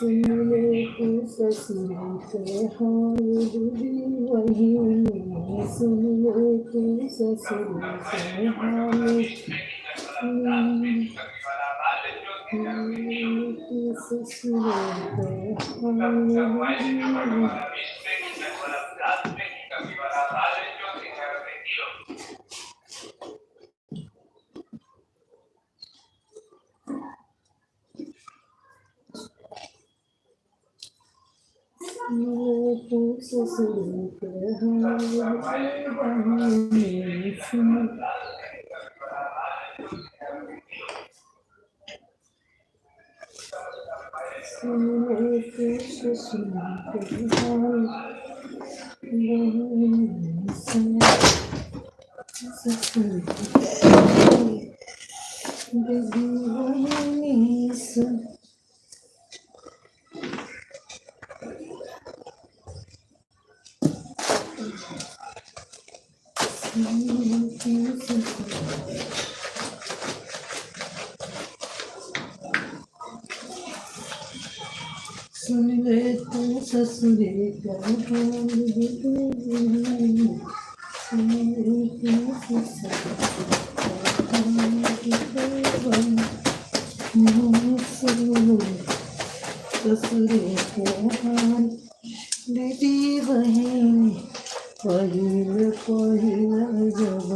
सुन ले तू ससुर के हाल दूरी वही सुन ले तू ससुर के हाल तू ससुर के हाल तू ससुर के हाल सुन ले तू ससुर का हाल सुन ले तू ससुर ससुर के हाल दीदी बहन पहिल पहिल जब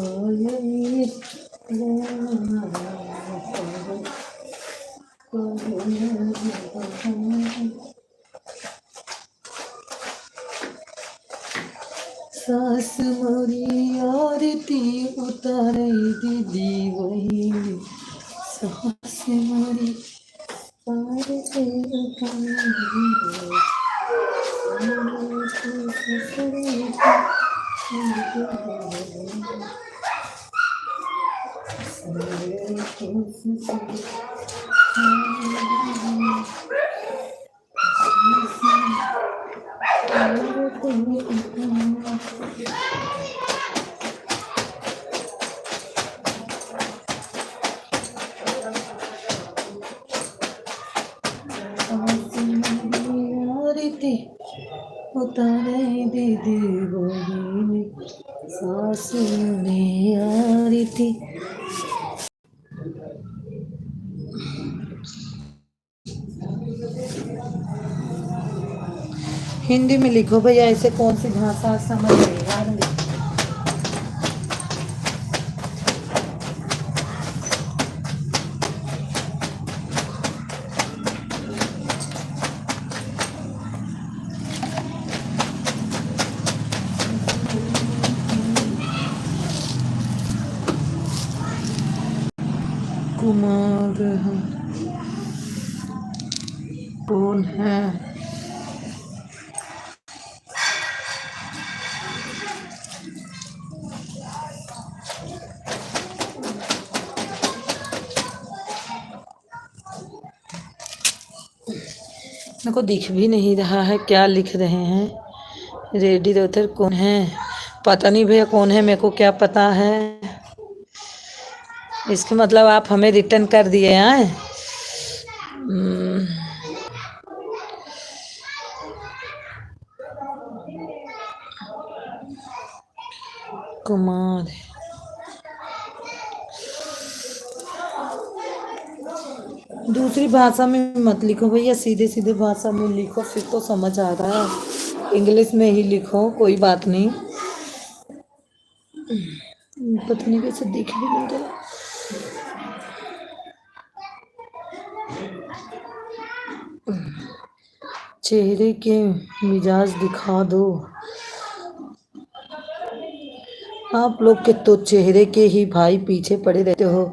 सास मोरी आरती उतारे दीदी वही सास मोरी आरती उतारे दीदी बोली सासू ने आरती हिंदी में लिखो भैया, ऐसे कौन सी भाषा समझ नहीं आ रही। कुमार कौन है? मेरे को दिख भी नहीं रहा है क्या लिख रहे हैं। रेडी उधर कौन है? पता नहीं भैया कौन है, मेरे को क्या पता है। इसका मतलब आप हमें रिटर्न कर दिए हैं। कुमार दूसरी भाषा में मत लिखो भैया, सीधे सीधे भाषा में लिखो, फिर तो समझ आ रहा है। इंग्लिश में ही लिखो, कोई बात नहीं। पता नहीं कैसे दिख भी नहीं रहा। चेहरे के मिजाज दिखा दो। आप लोग के तो चेहरे के ही भाई पीछे पड़े रहते हो।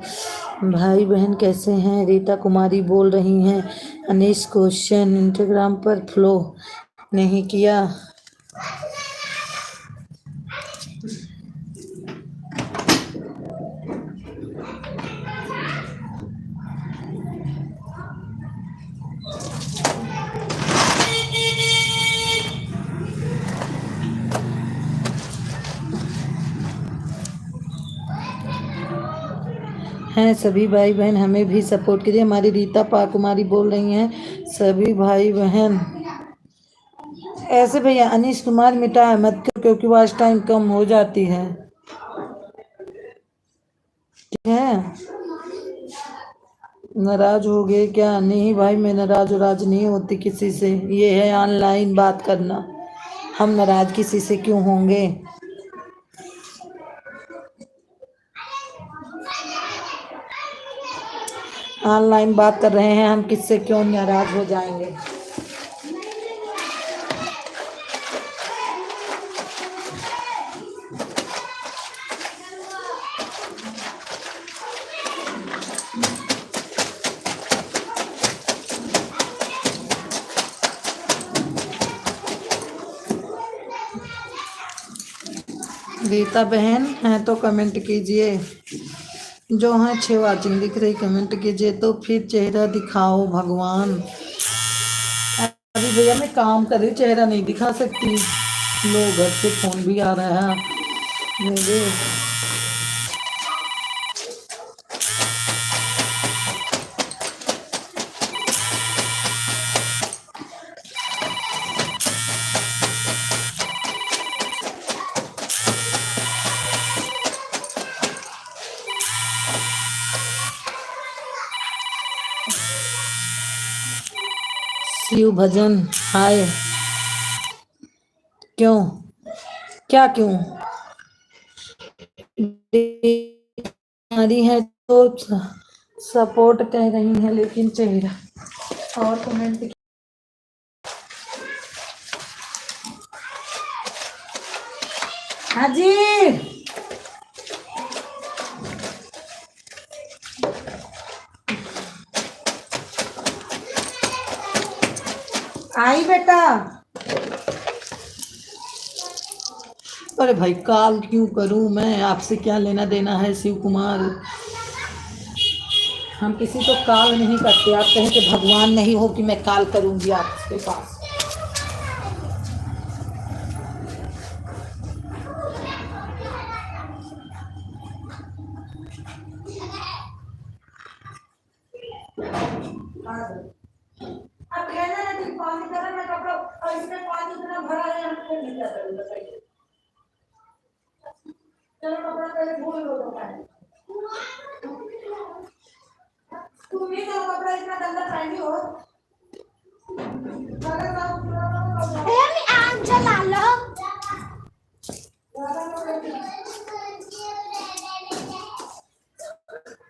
भाई बहन कैसे हैं? रीता कुमारी बोल रही हैं। अनीश क्वेश्चन इंस्टाग्राम पर फॉलो नहीं किया। हैं सभी भाई बहन, हमें भी सपोर्ट कीजिए। हमारी रीता पा कुमारी बोल रही हैं सभी भाई बहन ऐसे। भैया अनीश कुमार मिटाए मत करो क्योंकि वॉच टाइम कम हो जाती है, ठीक है। नाराज हो गए क्या? नहीं भाई, मैं नाराज नहीं होती किसी से, ये है ऑनलाइन बात करना, हम नाराज किसी से क्यों होंगे। ऑनलाइन बात कर रहे हैं, हम किससे क्यों नाराज हो जाएंगे। रीता बहन हैं तो कमेंट कीजिए, जो हैं 6 वाचिंग दिख रही, कमेंट कीजिए तो फिर चेहरा दिखाओ भगवान। अभी भैया मैं काम कर रही, चेहरा नहीं दिखा सकती, लोग घर से फोन भी आ रहा है मेरे। शिव भजन हाय, क्यों क्या क्यों बीमारी है तो सपोर्ट कह रही है, लेकिन चेहरा और कमेंट। हाँ जी आई बेटा। अरे भाई कॉल क्यों करूं मैं, आपसे क्या लेना देना है शिव कुमार, हम किसी को कॉल नहीं करते। आप कहें कि भगवान नहीं हो कि मैं कॉल करूंगी आपके पास। अब कहना है कि पानी करा मैं कपड़ा और इसमें पानी इतना भरा है, हम क्यों नहीं कर रहे बताइए। चलो कपड़ा पहले धुल लो बताइए, तुम ही तो कपड़ा इतना गंदा पहनी हो। Ini aja lalu.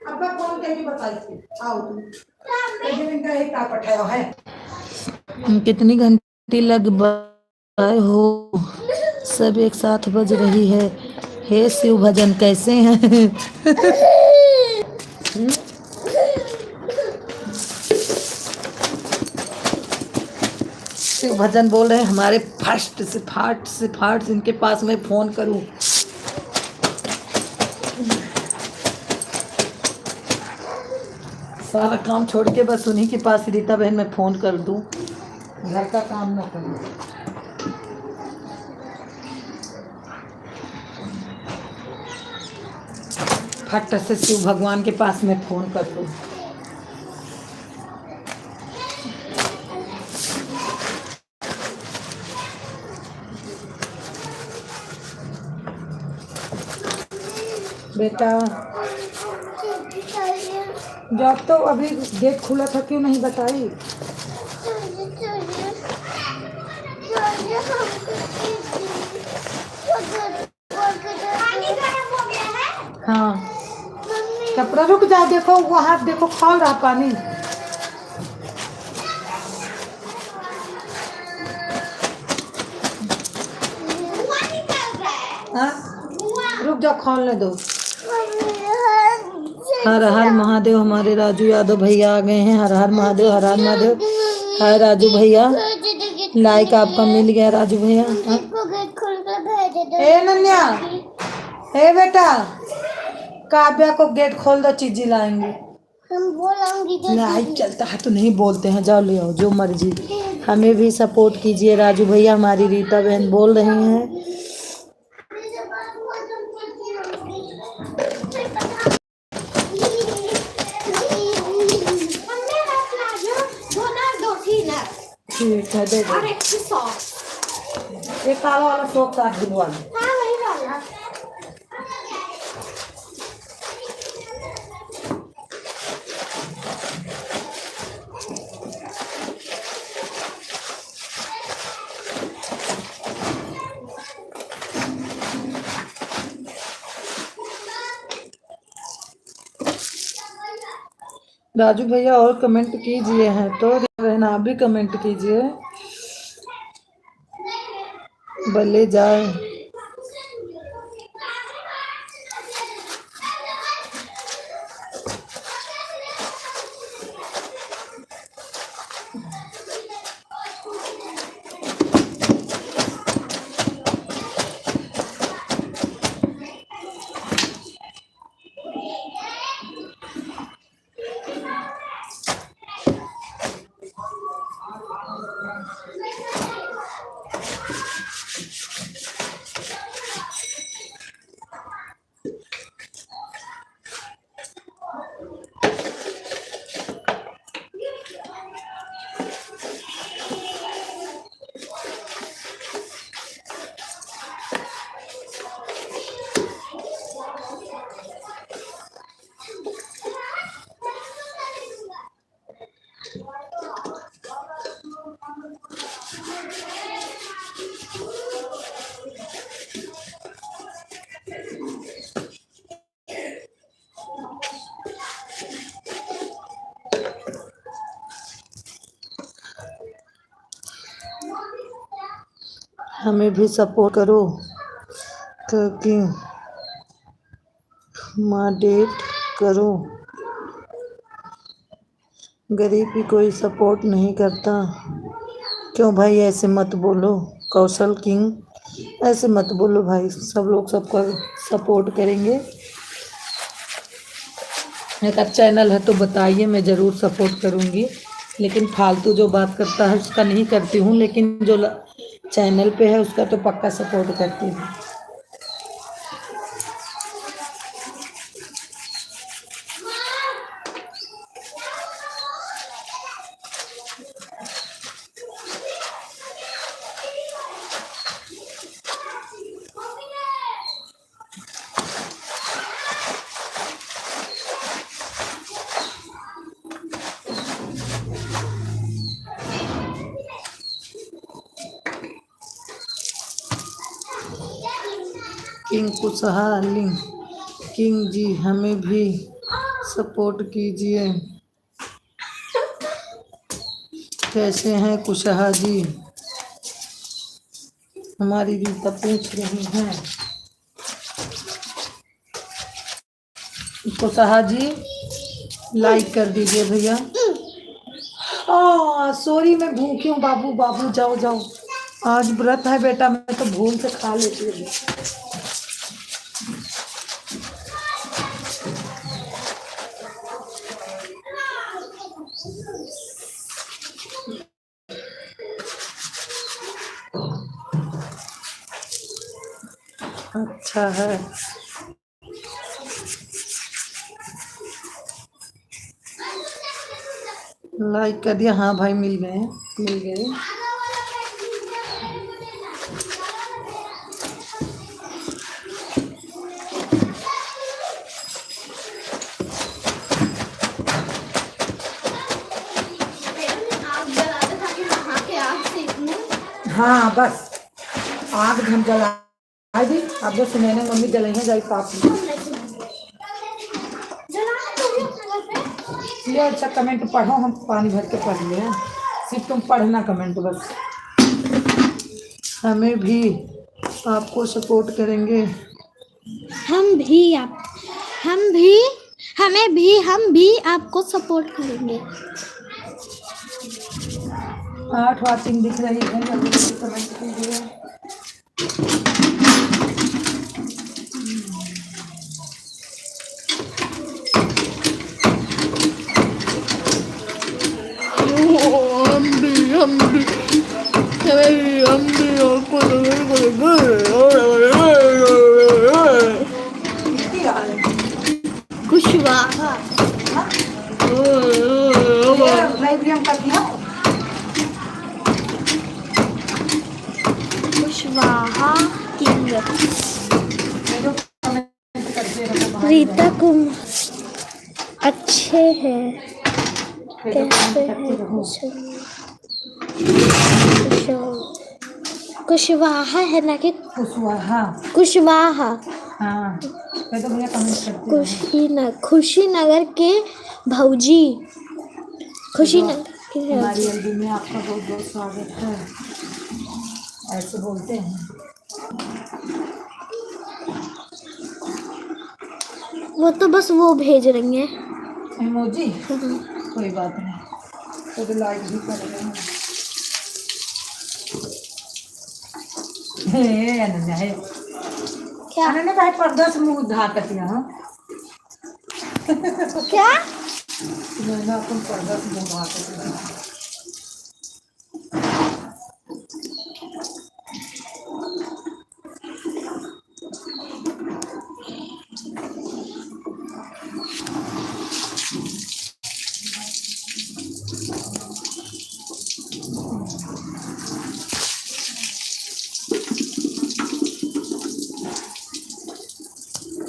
अब कौन कहेगी बताइए, आओ तुम इनका एक का पठाया है। कितनी घंटी लग पाए हो, सब एक साथ बज रही है। हे शिव भजन कैसे हैं? शिव भजन बोल रहे हैं हमारे फर्स्ट से फाट इनके पास मैं फोन करूं। सारा काम छोड़ के बस उन्हीं के पास रीता बहन मैं फोन कर दूं, घर का काम ना करूं। फट से शिव भगवान के पास मैं फोन कर दूं। बेटा जब तो अभी गेट खुला था क्यों नहीं बताई? हाँ कपड़ा रुक जा, देखो वो हाथ देखो खोल रहा पानी। हाँ रुक जा खोलने दो। हर हर महादेव, हमारे राजू यादव भैया आ गए हैं। हर हर महादेव, हर हर महादेव। हाय राजू भैया, लाइक आपका मिल गया राजू भैया। ए नन्या, ए बेटा, काव्या को गेट खोल दो, चीजी लाएंगे। हम बोलेंगे लाइक चलता है तो नहीं बोलते हैं, जाओ ले आओ जो मर्जी। हमें भी सपोर्ट कीजिए राजू भैया, हमारी रीता बहन बोल रही हैं। ठीक है दे दो। और एक सॉस। ये काला वाला सॉस काट दिलवा लो। हाँ वही वाला। राजू भैया और कमेंट कीजिए हैं तो रहना, आप भी कमेंट कीजिए, भले जाए। हमें भी सपोर्ट करो क्योंकि मॉडरेट करो, गरीब की कोई सपोर्ट नहीं करता। क्यों भाई ऐसे मत बोलो कौशल किंग, ऐसे मत बोलो भाई, सब लोग सबका सपोर्ट करेंगे। एक अच्छा चैनल है तो बताइए, मैं ज़रूर सपोर्ट करूँगी, लेकिन फालतू जो बात करता है उसका नहीं करती हूँ, लेकिन जो चैनल पे है उसका तो पक्का सपोर्ट करती हूँ। किंग कुशहा लिंग, किंग जी हमें भी सपोर्ट कीजिए। कैसे हैं कुशहा जी, हमारी रीता पूछ रही हैं। कुशहा जी लाइक कर दीजिए भैया। सॉरी मैं भूखी हूँ बाबू, बाबू जाओ जाओ, आज व्रत है बेटा, मैं तो भूल से खा लेती हूँ। अच्छा है, लाइक कर दिया। हाँ भाई मिल गए, मिल गए। आग जलाते था कि नहा के आग सेकूं। हाँ बस आग हम जला दी, अब जो सुनैना मम्मी जलाई है जाई पाप जलाना तो भी अपने घर पे। ये। अच्छा कमेंट पढ़ो, हम पानी भर के पढ़ लिए हैं, सिर्फ तुम पढ़ना कमेंट बस। हमें भी आपको सपोर्ट करेंगे। हम भी हम भी आपको सपोर्ट करेंगे। 8 वाचिंग दिख रही है, जल्दी जल्दी कमेंट कीजिए। कुशवाहा लाइब्रेरी हम कर दिया। कुशवाहा किंग, करते रहो भाई रीता कुमार अच्छे हैं, बहन, कैसे करते हैं रहो। कुशवाहा है ना कि कुशवाहा, कुशवाहा, हाँ तो भैया कमेंट करते रहो। खुशीनगर के भौजी, खुशीनगर के हमारी भौजी। एलबी में आपका बहुत बहुत स्वागत है, ऐसे बोलते हैं। वो तो बस वो भेज रही हैं। इमोजी, कोई बात नहीं, तो लाइक भी कर रहे हैं। हे अनन्या है, क्या अनन्या भाई पर्दा से मुंह ढाकती है। हाँ क्या मैंने अपन पर्दा से मुंह ढाकती है।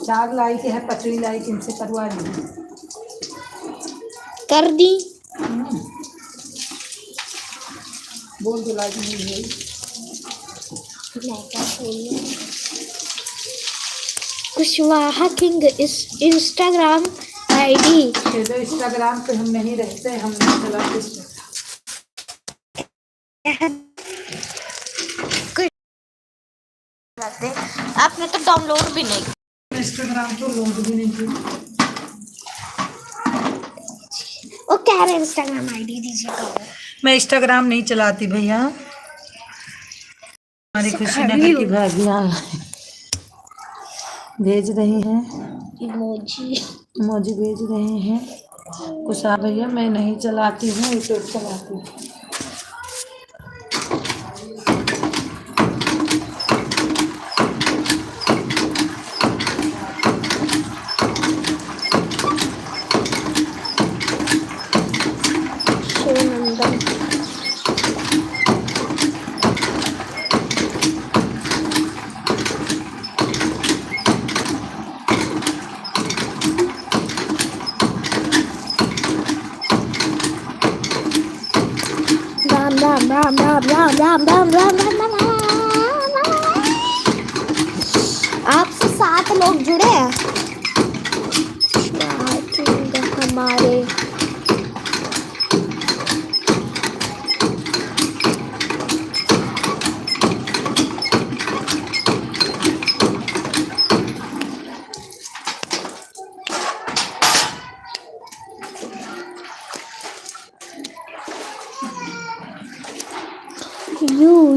चार लाइक है, 5 लाइक इनसे करवा लीजिए। कर दी। बोल दो लाइक नहीं है। कुशवाहा किंग इस इंस्टाग्राम आईडी। ये तो इंस्टाग्राम पे हम नहीं रहते, हम नहीं चलाते। आपने तो डाउनलोड भी नहीं। इंस्टाग्राम तो लोड भी नहीं किया। वो कह रहे इंस्टाग्राम आईडी दीजिएगा। मैं इंस्टाग्राम नहीं चलाती भैया। हमारी खुशीनगर की भाभियाँ भेज रही हैं इमोजी। इमोजी भेज रहे हैं। कुशा भैया मैं नहीं चलाती हूँ, यूट्यूब चलाती हूँ। शिवनंदन राम राम राम राम राम राम राम राम राम राम। आपसे 7 लोग जुड़े हैं हमारे। You.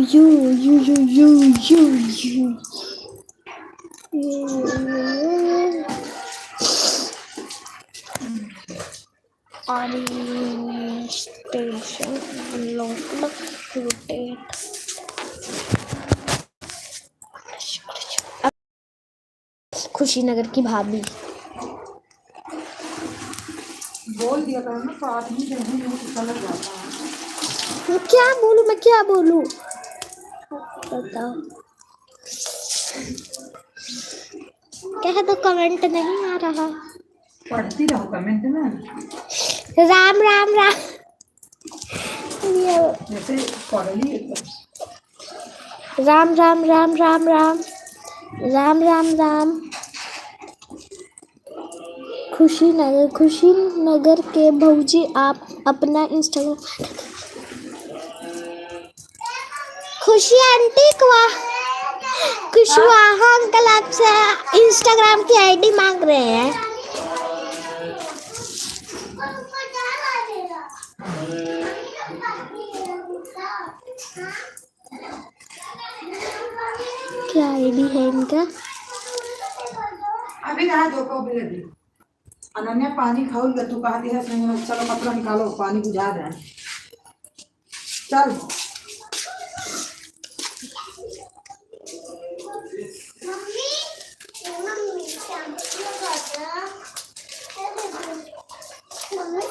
Orientation local rotate. Kushinagar की भाभी। बोल दिया करो ना, तो आदमी जो है वो तो चला जाता है। मैं क्या बोलूं, मैं क्या बोलूं बताओ। कह दो कमेंट नहीं आ रहा। पढ़ती रहो कमेंट में। राम राम राम। जैसे पढ़ ली राम राम राम राम राम राम राम राम। खुशीनगर के भौजी आप अपना इंस्टाग्राम। खुशी आंटी कुशवाहा अंकल आपसे इंस्टाग्राम की आईडी मांग रहे हैं। क्या आईडी है इनका? अभी कहा दो को भी लगी। अनन्या पानी खाओ, तू कहा दिया चलो कपड़ा निकालो, पानी बुझा रहे हैं। चल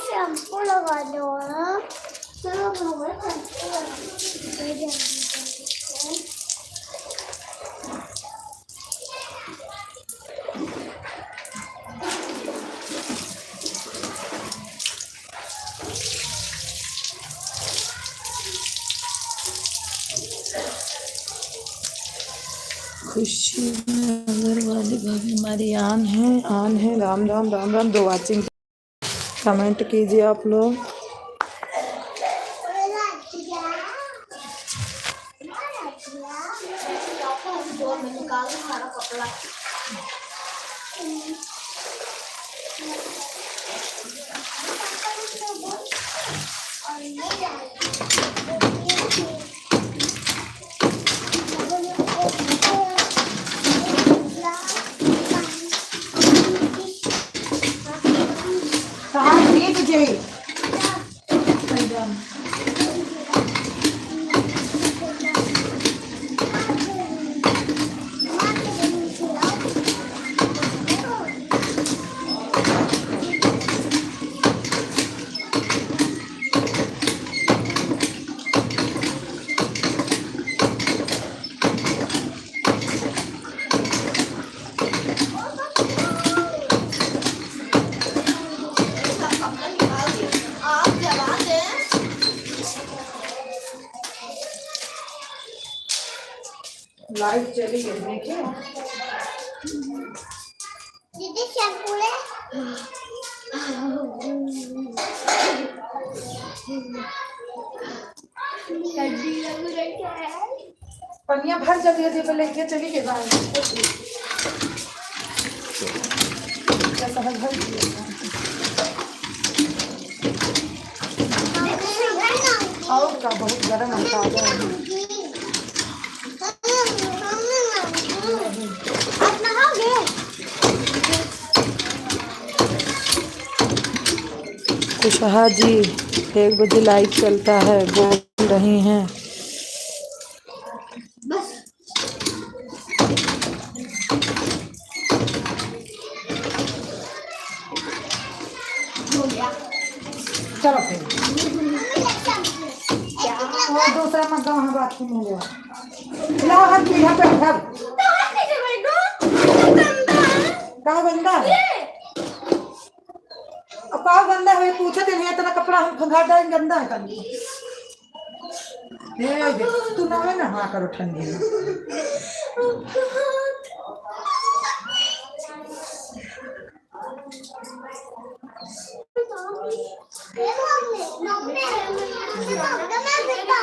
शैम्पू लगा दो। खुशी नगर वाली भाभी हमारी आन है। राम राम राम राम। 2 वाचिंग कमेंट कीजिए आप लोग। जोर में निकाल दो सारा कपड़ा। कहाँ दिए तुझे? लाइट चली गई देखिए। दीदी शैम्पू ले। पनिया भर जल्दी जल्दी पे लेके चली गई बाहर। कैसा है भर दिया। और का बहुत गर्म होता है। आप नहाओगे? कुशहा जी 1 बजे लाइव चलता है बोल रही हैं। बस हो गया। चलो फिर और दूसरा मग्गा वहाँ बाथरूम में ले लाओ। हर पीढ़ा पे घर का गंदा है। अब का गंदा है पूछते नहीं इतना कपड़ा हम खंगार डाल गंदा है कभी। ये तू ना है ना हाँ करो ठंडी में।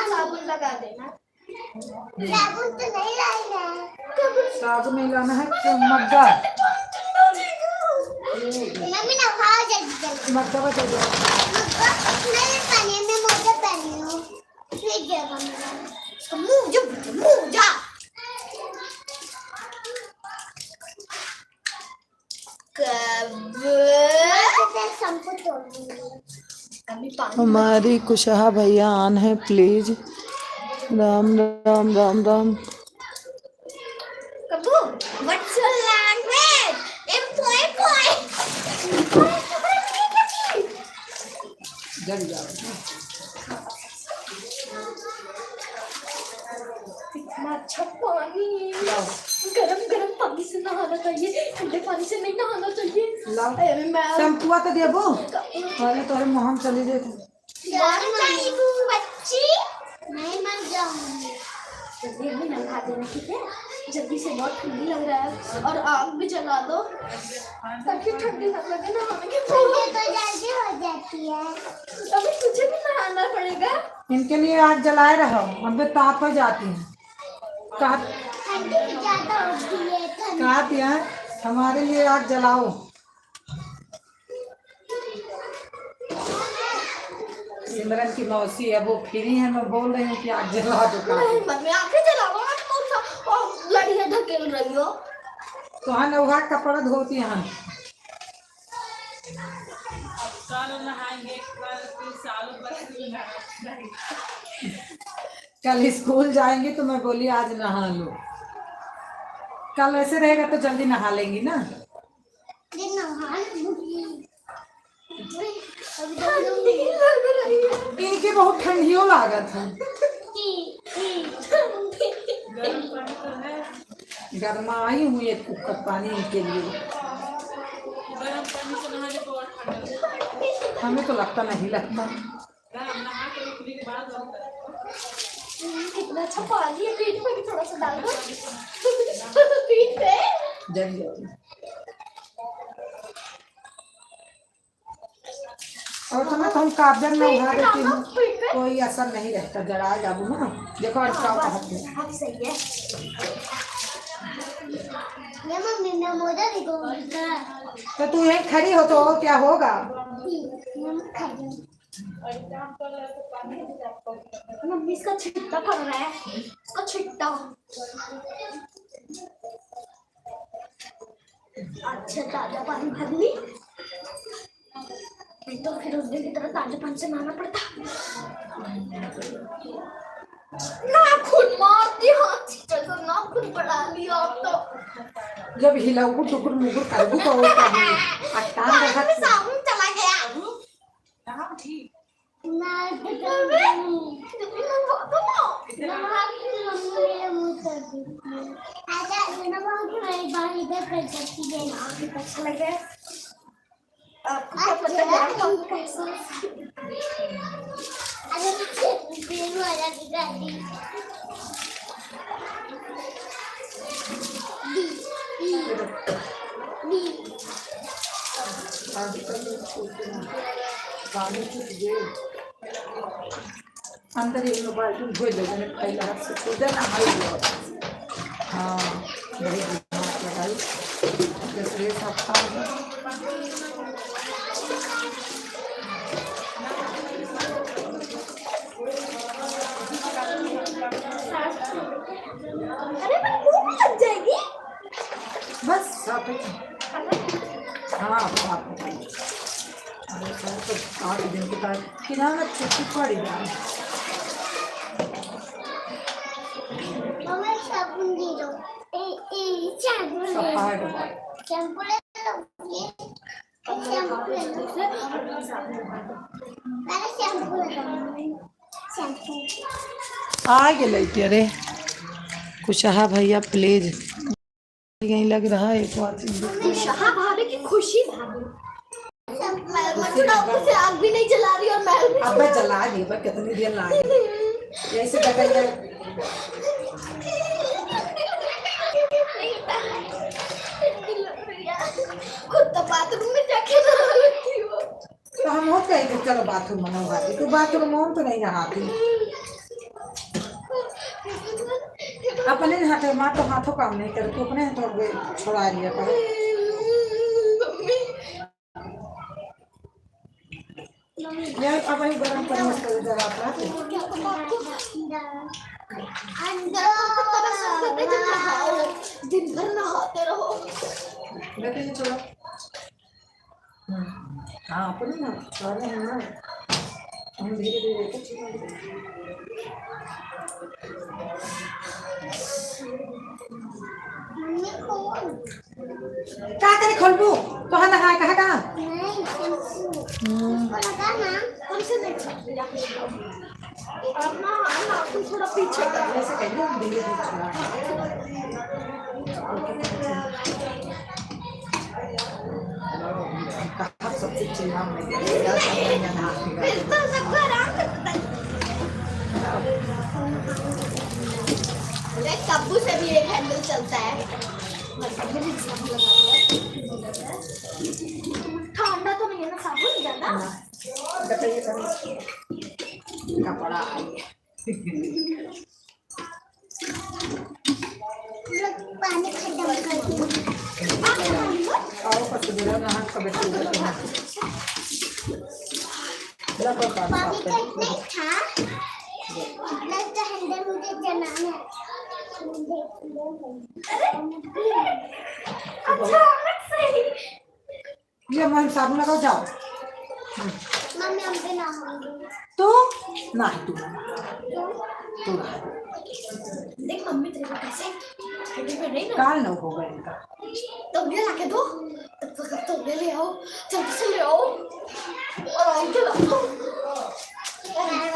साबुन लगा देना। साबुन तो नहीं लाएगा। साबुन नहीं लाना है तो मग्गा मम्मी नहा जल्दी मग्गा बचा दो। मैं पानी में मोजा पहनी हूँ। फिर जगह मुँह जा। हमारी कुशहा भैया आन है प्लीज। राम राम राम राम। कबू व्हाट्स योर लैंग्वेज? जल जाओ। इतना अच्छा पानी। गरम गरम पानी से नहाना चाहिए, ठंडे पानी से नहीं नहाना चाहिए। शैम्पुआ तो देबो पहले तो मोहन चली जाए। बच्ची नहीं मर जाऊंगी। जल्दी अभी नहा देना ठीक है। जल्दी से बहुत ठंडी लग रहा है और आग भी जला दो ताकि ठंडी ना लगे नहाने के। ठंडी तो जल्दी हो जाती है। अभी तुझे भी नहाना पड़ेगा। इनके लिए आग जलाए रहो अब ताप हो जाती है। ठंडी ज्यादा होती है। कहा दिया हमारे लिए आग जलाओ। सिमरन की मौसी है वो फ्री है मैं बोल रही हूँ कि आग जला दो। मैं आंखें जलाओ कौन सा लड़ियां ढकेल रही हो। तो हाँ नौहा कपड़ा धोती हैं। कल स्कूल जाएंगे तो मैं बोली आज नहा लो। कल ऐसे रहेगा तो जल्दी नहा लेंगी ना। इनके बहुत ठंडियों लागत है। गरमाई हुई एक कुकर पानी इनके लिए। हमें तो लगता नहीं लगता। कितना अच्छा पानी है, पीठ में भी थोड़ा सा डाल दो। पीठ पे जल्दी। और तो मैं तो हम काब्जन में उठा देती हूँ, कोई असर नहीं रहता, जरा जाबू ना। देखो अटका अब सही है। ये मम्मी मैं मोजा देखो। तो तू यहीं खड़ी हो तो क्या होगा? मम्मी इसका छिट्टा पड़ रहा है, इसका छिट्टा। अच्छा ताजा पानी भर ली, नहीं तो फिर उस दिन की तरह ताजे पानी से नहाना पड़ता। नाखून मारती हाथ से, नाखून बढ़ा लिया अब तो। जब हिलाऊ टुकुर मुकुर कर तो होता है। अट्टान रखत में साबुन चला गया। हां ठीक ना अच्छा लगे। आपको पता है कैसा? अरे पेन वाला गाड़ी अंदर एक बाल्टी धोई ले मैंने पहले हाथ से छू देना हाई। हाँ बड़ी दिमाग लगाई जैसे साफ था। अरे मैं मुंह में लग जाएगी। बस साफ है। हाँ साफ है। अरे सर तो 8 दिन के बाद किराना छुट्टी पड़ी जाए। मम्मी साबुन दे दो। शैम्पू ले लो। ये शैम्पू ले लो। पहले शैम्पू ले लो। शैम्पू आ गए अरे कुशहा भैया प्लीज यहीं लग रहा है। एक बात कुशहा भाभी की खुशी भाभी से आग भी नहीं जला रही और मैं अब मैं जला दी पर कितनी देर लागी ऐसे जगह खुद तो बाथरूम में जाके नहा लेती हो। तो हम हो कहीं चलो बाथरूम में नहाती तो बाथरूम में तो नहीं नहाती अपने हाथ माँ तो हाथों काम नहीं करे तो अपने हाथों छोड़ा लिया करो। यार अब वही गरम पानी में कर जरा दिन भर नहाते रहो। बेटे ये छोड़ो। हाँ अपने ना सारे हैं ना हम धीरे धीरे कुछ क्या करे खोलबू तो हाँ नहा कहाँ कहाँ हमसे नहीं छूटेगा। अब ना नाखून थोड़ा पीछे कर ऐसे कहिए हम धीरे धीरे छोड़ा कहाँ सबसे चिल्ला में कब्बू से भी एक हैंडल चलता है। ठंडा तो नहीं है ना साबुन ज्यादा। कपड़ा पानी खत्म कर दी। आओ पत्ते बिना नहा कब पानी का एक था लगता हैंडल मुझे चलाना है। अच्छा सही। ये मैं साबुन लगाओ जाओ। मम्मी हम पे ना होंगे तो ना तू देख मम्मी तेरे को कैसे हेडी पे नहीं ना काल न होगा इनका तो ये लाके दो तब तक तो ले आओ जल्दी से ले आओ और आओ के लाओ।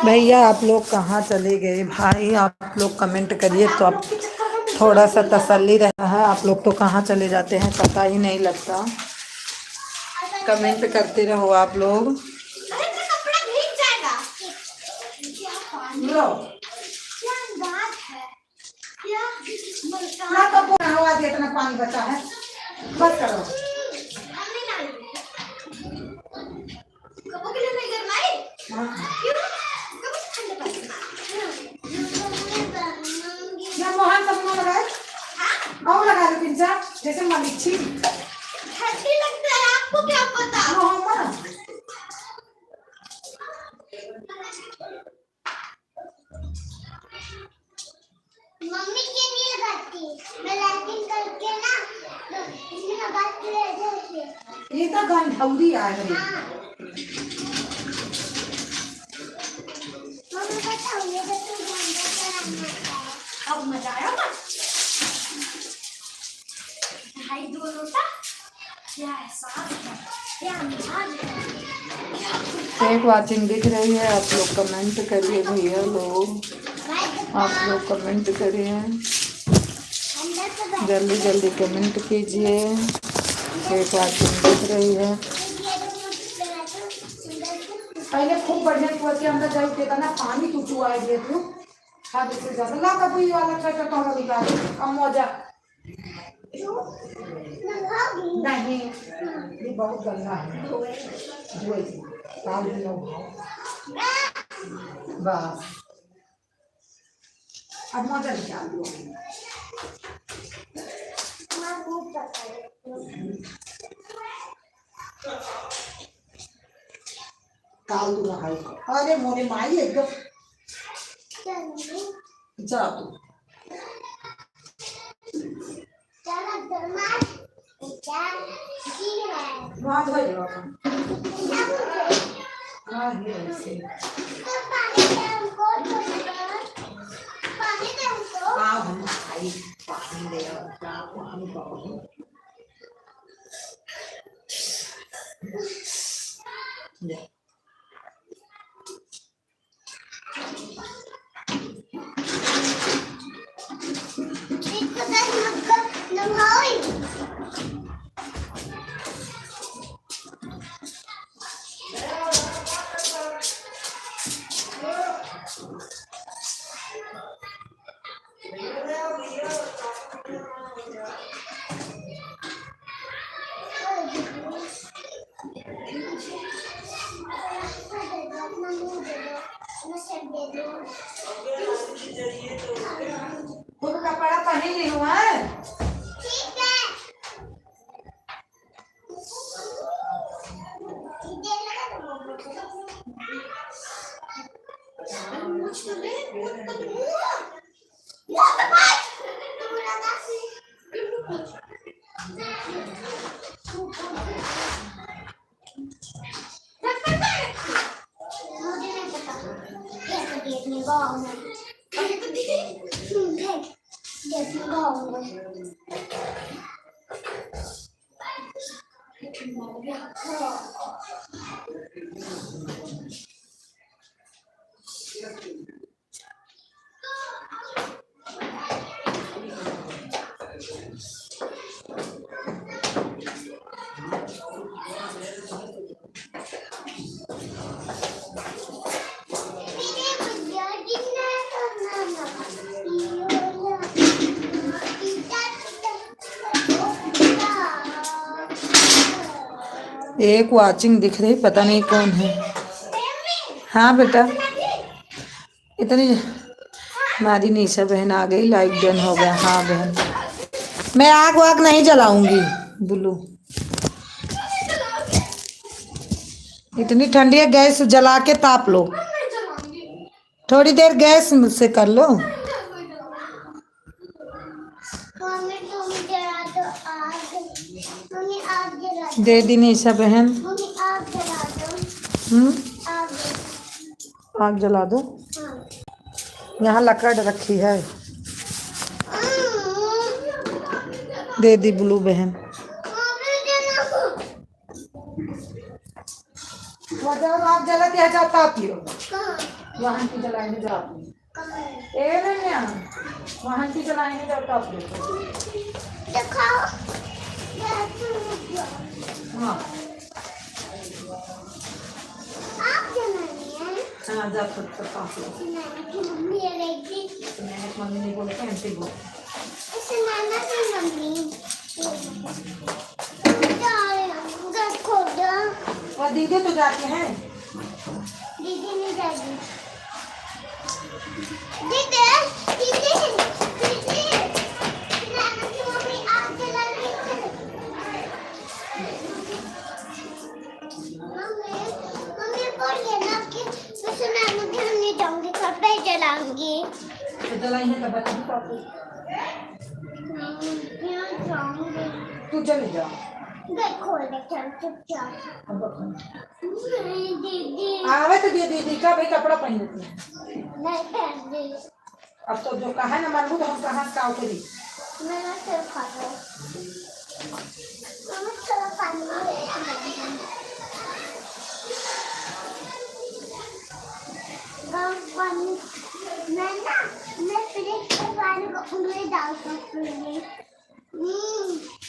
भैया आप लोग कहाँ चले गए भाई आप लोग कमेंट करिए तो आप थोड़ा सा तसल्ली रहता है। आप लोग तो कहाँ चले जाते हैं पता ही नहीं लगता। कमेंट करते रहो आप लोग। अरे कपड़ा भीग जाएगा। क्या पानी लो इतना पानी बचा है, बस करो। कपो के लिए नहीं गरमाई? हाँ। क्यों? कपो से ठंडे पानी। या मोहन साबुन लगाए? हाँ। और लगा दो पिंचा, जैसे मलिच्छी। ठंडी लगता है, आपको क्या पता? मोहम्मद। मम्मी के लिए लगाती, मैं लैटिन करके ना, तो इसमें लगा के ले जाती। ये तो गंधौरी आ रही है। मम्मी बताओ ये तो तू गंदा कराना है। अब मजा आया ना? भाई दो लोटा, क्या एहसास है, क्या अंदाज है। एक वाचिंग दिख रही है, आप लोग कमेंट करिए भैया लोग, आप लोग कमेंट करिए, जल्दी जल्दी कमेंट कीजिए। एक वाचिंग दिख रही है। पहले खूब बढ़िया कुआ के अंदर जाई देता ना, पानी तू चुआ दिए तू हाथ से ज्यादा ला का बुई वाला ट्रैक्टर तो हम निकाल अब मजा नहीं, ये बहुत गंदा है। धोए काल भी लो बस, अब मजा निकाल दो। काल तू ना खाई। अरे मोरे माई एकदम जा तू वहाँ धोए लो हाँ ये ऐसे हाँ हम खाई पानी दे पानी पाओ तो कपड़ा पहन ली हुआ है। ठीक है एक वाचिंग दिख रही, पता नहीं कौन है। हाँ बेटा इतनी हमारी निशा बहन आ गई, लाइट डन हो गया। हाँ बहन मैं आग वाग नहीं जलाऊंगी बुल्लू, इतनी ठंडी है, गैस जला के ताप लो, थोड़ी देर गैस से कर लो। दे दी निशा बहन। आग जला दो, यहाँ लकड़ रखी है, दे दी ब्लू बहन। आग जला दिया जाता आप वाहन की जलाने जाती वाहन की जलाने जाता आप हाँ हाँ जा मम्मी ने बोले और दीदी तो जाते हैं। दीदी नहीं जाएगी। दीदी दीदी दीदी नाना की मम्मी आग जला रही है। मम्मी बोल रही है ना कि वैसे नाना के हम नहीं जाऊंगी, घर पे ही जलाऊंगी। तो जलाई है तब बताऊँ पापू। यहाँ जाऊंगी। तू चले जा। देखो लेकिन चुपचाप। अब अपन नहीं दीदी आवे तो दीदी का भाई कपड़ा पहन लेती है। नहीं पहनती। अब तो जो कहा ना मानू तो हम कहाँ का उतरी। मैं ना सिर खा रहा हूँ। मम्मी चलो पानी में पानी मैं फ्रिज के पानी को उंगली डाल सकती हूँ।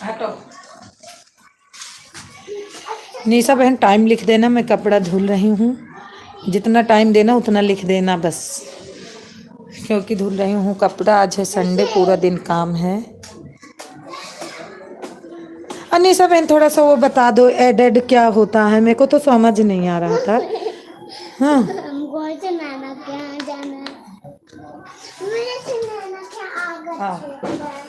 हटो। निशा बहन टाइम लिख देना, मैं कपड़ा धुल रही हूँ। जितना टाइम देना उतना लिख देना बस, क्योंकि धुल रही हूँ कपड़ा। आज है संडे, पूरा दिन काम है। अनिशा बहन थोड़ा सा वो बता दो, एड क्या होता है, मेरे को तो समझ नहीं आ रहा था। हाँ हमको से नाना के यहाँ जाना है। मेरे से नाना के आगे है।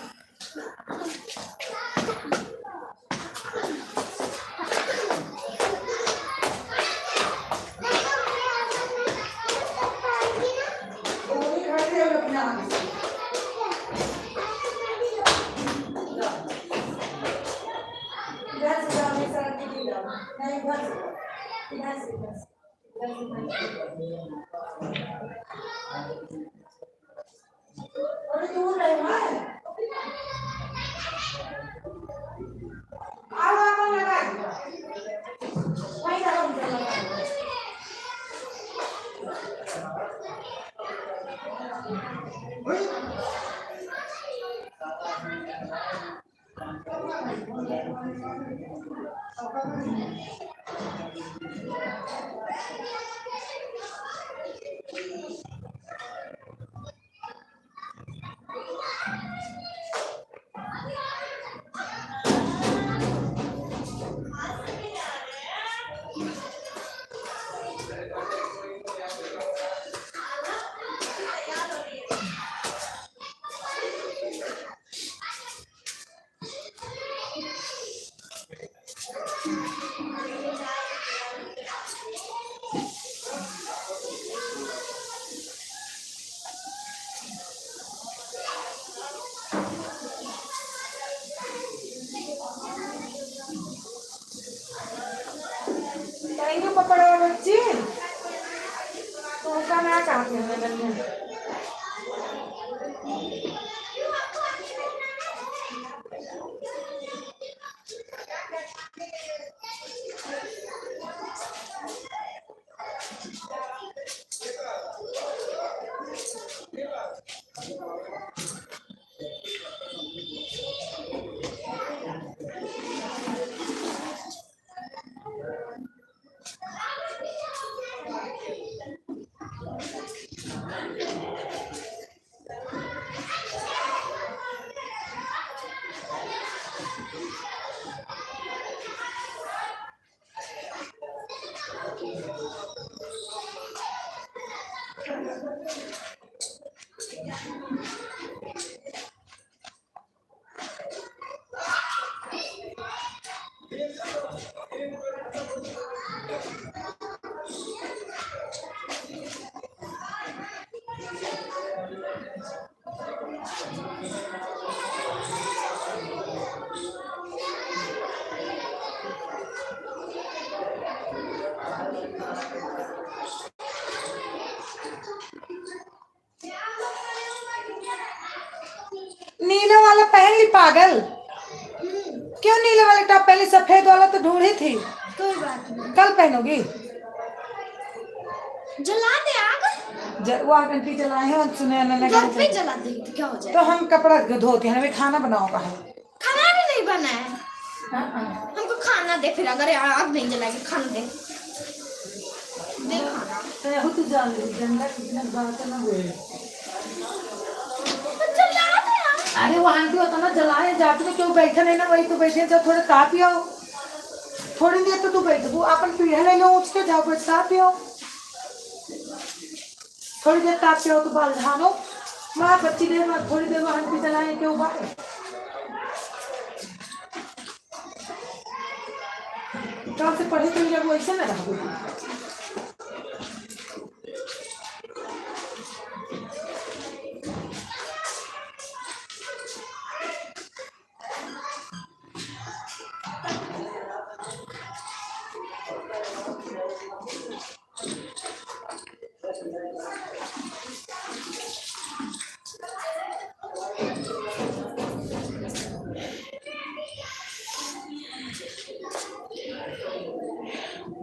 पकड़ो बच्ची, तो उसका ना काफी है। नीला वाला पहन ली पागल। क्यों नीले वाले टॉप पहले, सफेद वाला तो ढूंढी थी। कोई बात नहीं, कल पहनोगी। जला दे आग। वो आंटी जलाए हैं, सुने घर पे जला दे तो क्या हो जाए। तो हम कपड़ा धोते हैं, हमें खाना बनाओगा है। खाना भी नहीं बना है। हमको खाना दे, फिर अगर आग नहीं जलाएगी खाना दे खाना। तो जान ले, गंदा कितना बात ना हुए। जला दे अरे वो आंटी होता ना जलाए जाते तो क्यों बैठे नहीं ना वही तो बैठे जाओ थोड़ा ता पियाओ थोड़ी देर तो तू बैठ वो अपन पीढ़े ले लो उठ के जाओ बैठ ता पियाओ थोड़ी देर ता पियाओ तो बाल झाड़ो वहाँ 25 देर बाद थोड़ी देर वहाँ आंटी जलाए क्यों बाहर कहाँ से पढ़े तो जब वैसे ना रहो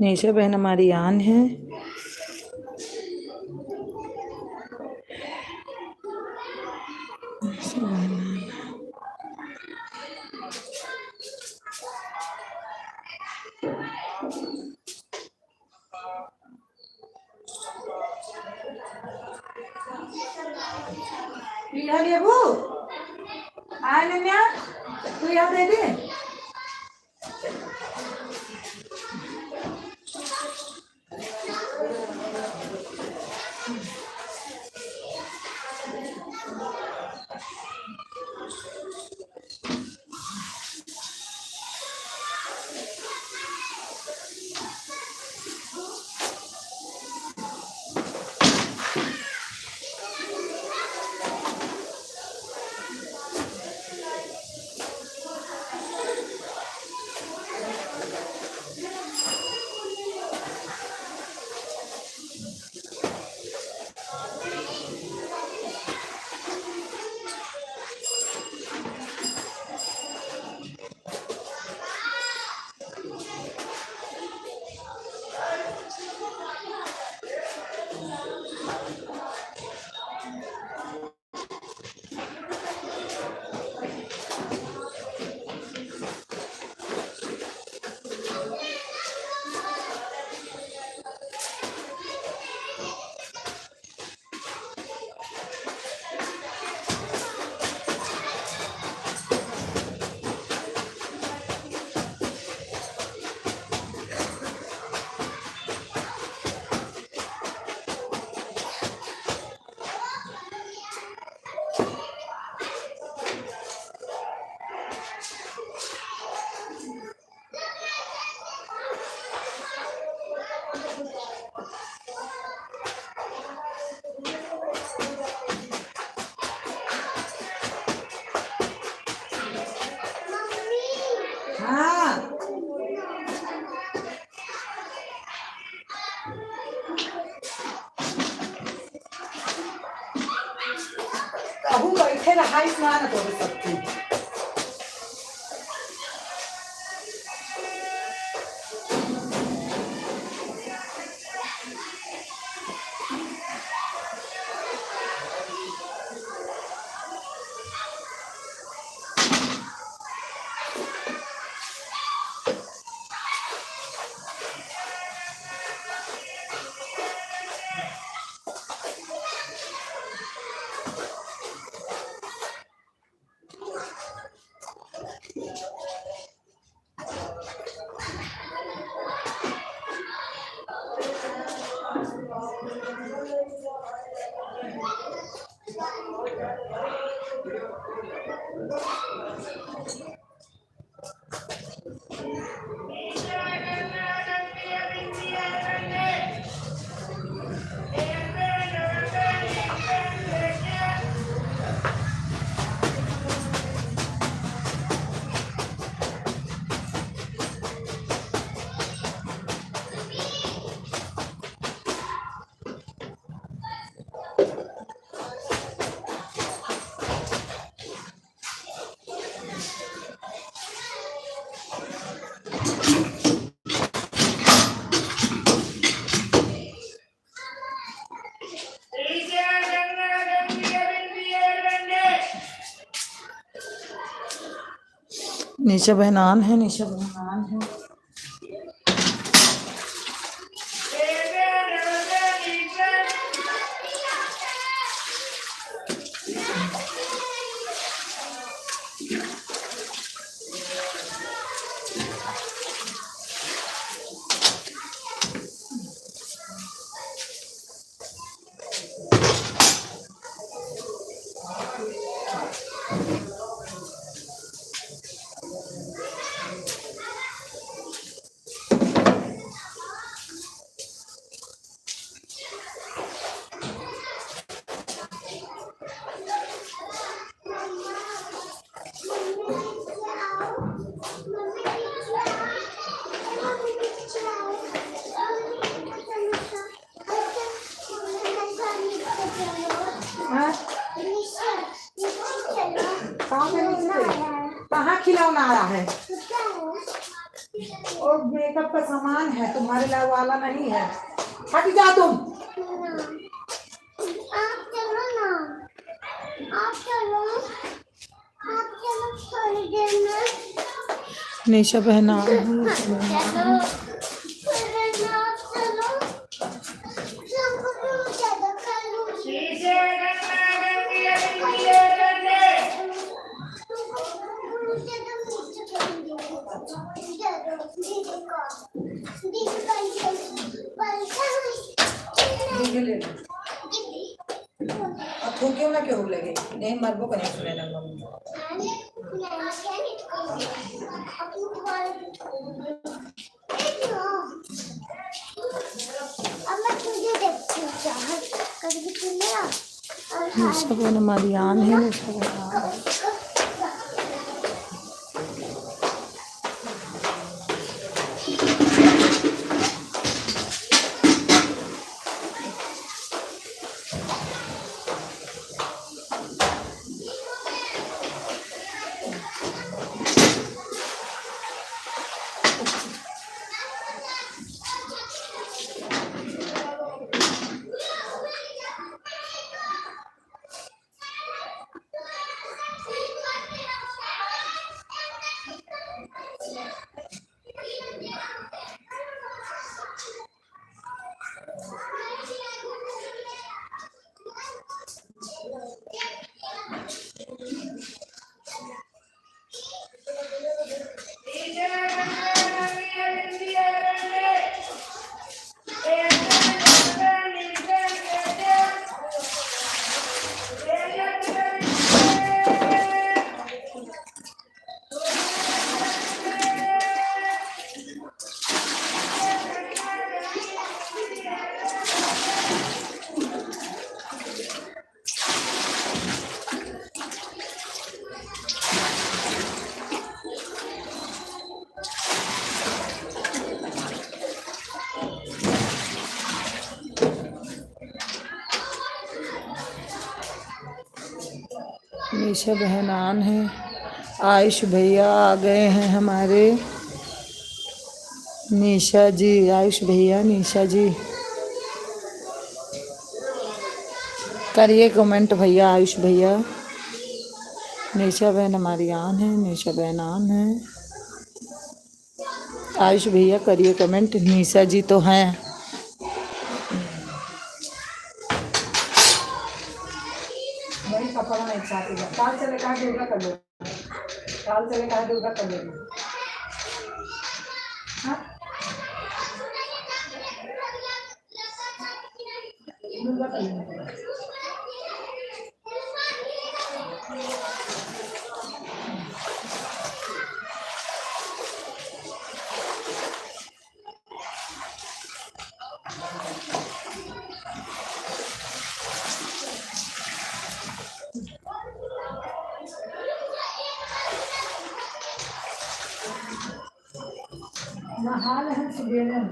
निशा बहन हमारी आन है लेबू आए नन्या तू यहाँ दे दे हाँ कहूँ बैठे रहा स्नान तो सकती निशा बहन आन है निशा बहन आन है हाँ निशा चलो कहाँ पे खिलौना नीचे? आया है कहाँ खिलौना आ रहा है? क्या है और मेकअप का सामान है, तुम्हारे लिए वाला नहीं है। हट जा तुम। ना आप चलो ना आप चलो थोड़ी देर में निशा बहना चलो थोड़ी देर में आप चलो शाम को ज्यादा खा लूंगी दीदी ले लो। अब थूकियो ना क्यों लगे? नहीं मरबो कने सुने ना मम्मी। निशा बहन हमारी आन है। निशा बहन निशा बहन आन है। आयुष भैया आ गए हैं हमारे। निशा जी, आयुष भैया, निशा जी करिए कमेंट भैया। आयुष भैया, निशा बहन हमारी आन है। निशा बहन आन है। आयुष भैया करिए कमेंट। निशा जी तो हैं। वही कपड़ा एक साथ ही काल चले कहा दुर्गा कर लो। काल चले कहा दुर्गा कर लो। हाँ? दुर्गा कर लो। नहाल है सुबह में।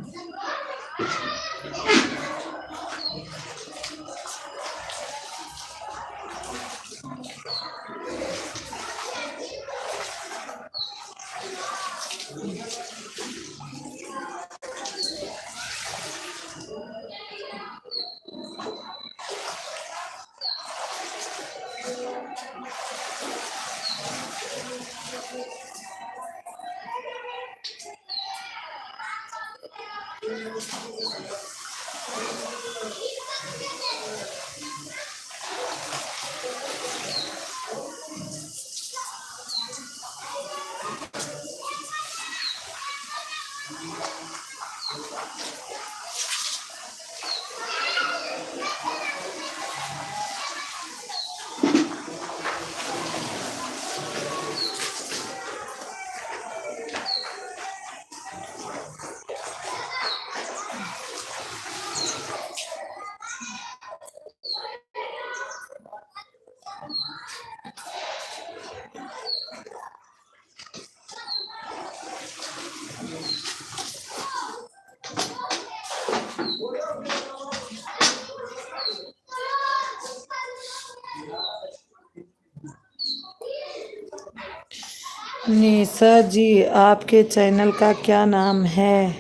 निशा जी, आपके चैनल का क्या नाम है?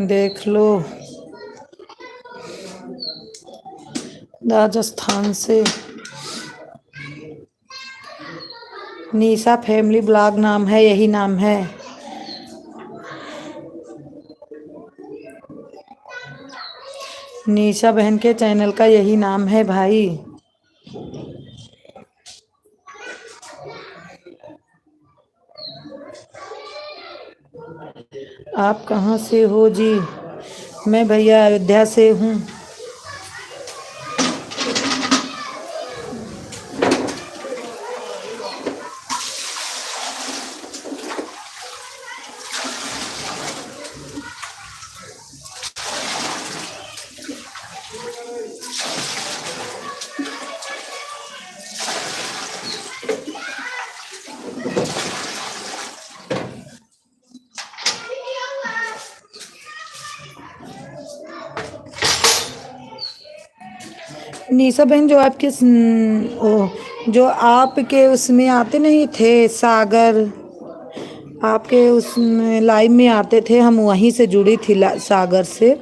देख लो। राजस्थान से। निशा फैमिली ब्लॉग नाम है, यही नाम है। निशा बहन के चैनल का यही नाम है भाई। आप कहाँ से हो जी? मैं भैया अयोध्या से हूँ। निशा बहन, जो आपके उसमें आते नहीं थे सागर, आपके उसमें लाइव में आते थे, हम वहीं से जुड़ी थी सागर से।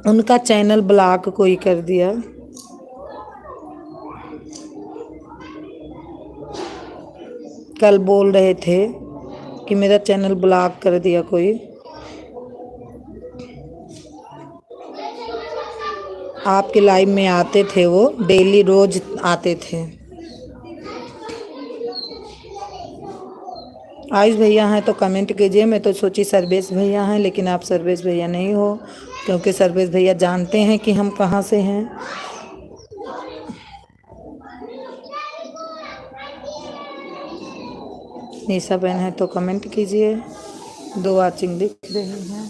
उनका चैनल ब्लॉक कोई कर दिया। कल बोल रहे थे कि मेरा चैनल ब्लॉक कर दिया कोई। आपके लाइव में आते थे, वो डेली रोज आते थे। आयुष भैया हैं तो कमेंट कीजिए। मैं तो सोची सर्वेश भैया हैं, लेकिन आप सर्वेश भैया नहीं हो, क्योंकि सर्वेश भैया जानते हैं कि हम कहाँ से हैं। निशा बहन है तो कमेंट कीजिए। 2 वाचिंग दिख रही हैं।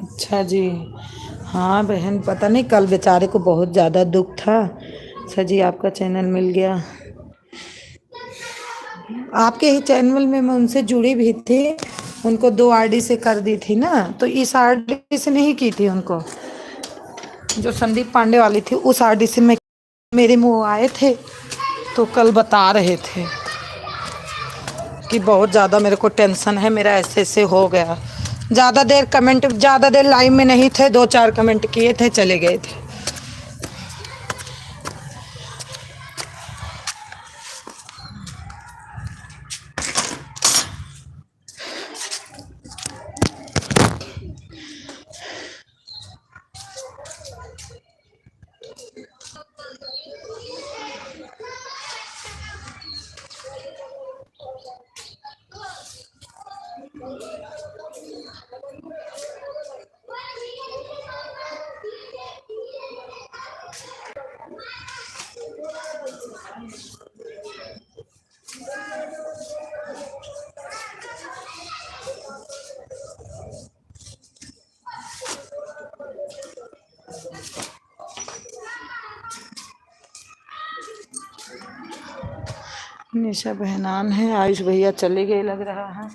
अच्छा जी। हाँ बहन, पता नहीं कल बेचारे को बहुत ज़्यादा दुख था। अच्छा जी, आपका चैनल मिल गया। आपके ही चैनल में मैं उनसे जुड़ी भी थी। उनको 2 आईडी से कर दी थी ना, तो इस आईडी से नहीं की थी उनको। जो संदीप पांडे वाली थी उस आईडी से मैं, मेरे मुँह आए थे तो कल बता रहे थे कि बहुत ज़्यादा मेरे को टेंशन है, मेरा ऐसे ऐसे हो गया। ज़्यादा देर कमेंट, ज़्यादा देर लाइव में नहीं थे, 2-4 कमेंट किए थे, चले गए थे। निशा बहनान है, आयुष भैया चले गए लग रहा है।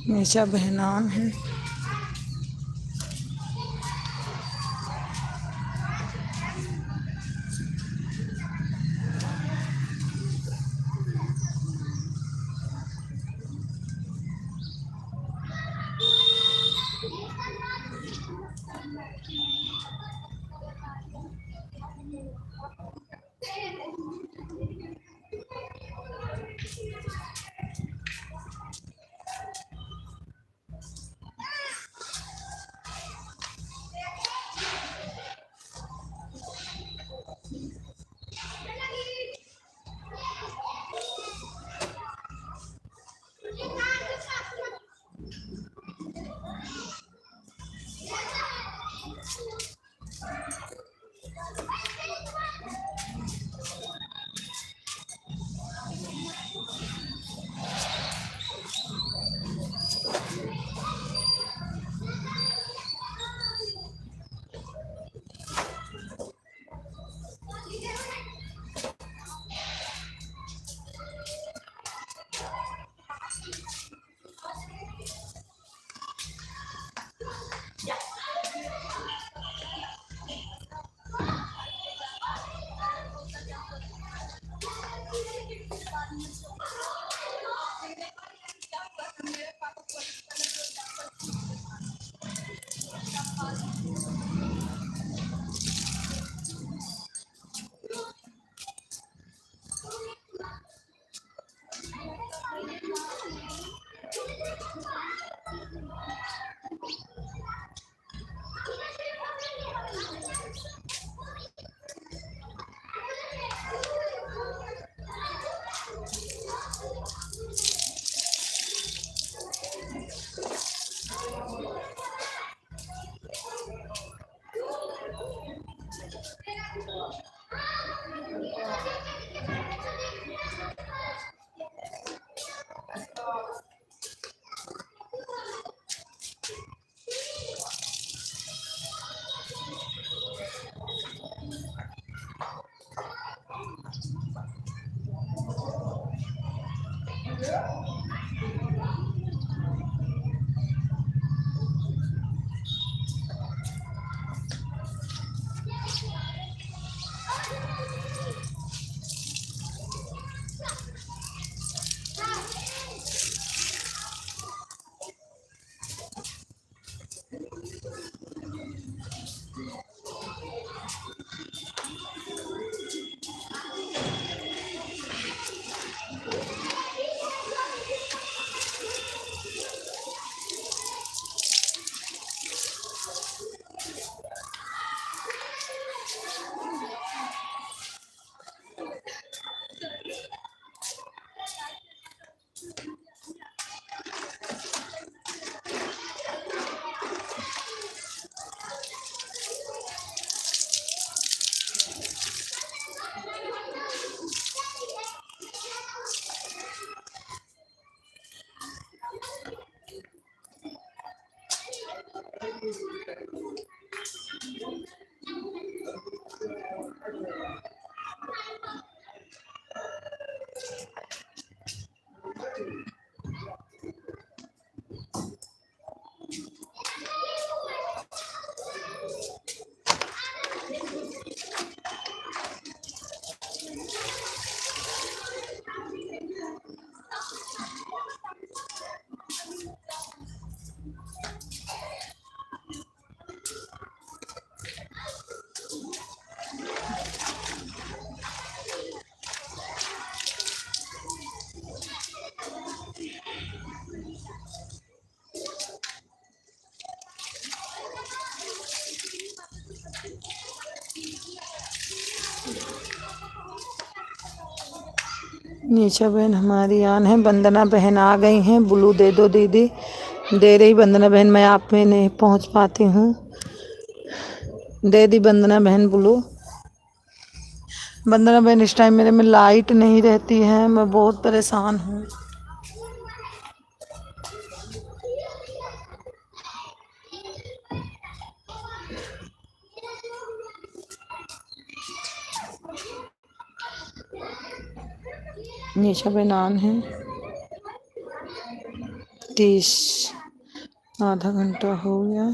निशा बहनान है। निशा बहन हमारी आन है, वंदना बहन आ गई हैं। ब्लू दे दो दीदी, दे रही वंदना बहन, मैं आप में नहीं पहुंच पाती हूँ। दे दी वंदना बहन ब्लू। वंदना बहन इस टाइम मेरे में लाइट नहीं रहती है, मैं बहुत परेशान हूँ। निशा बहन आन है। 30 आधा घंटा हो गया।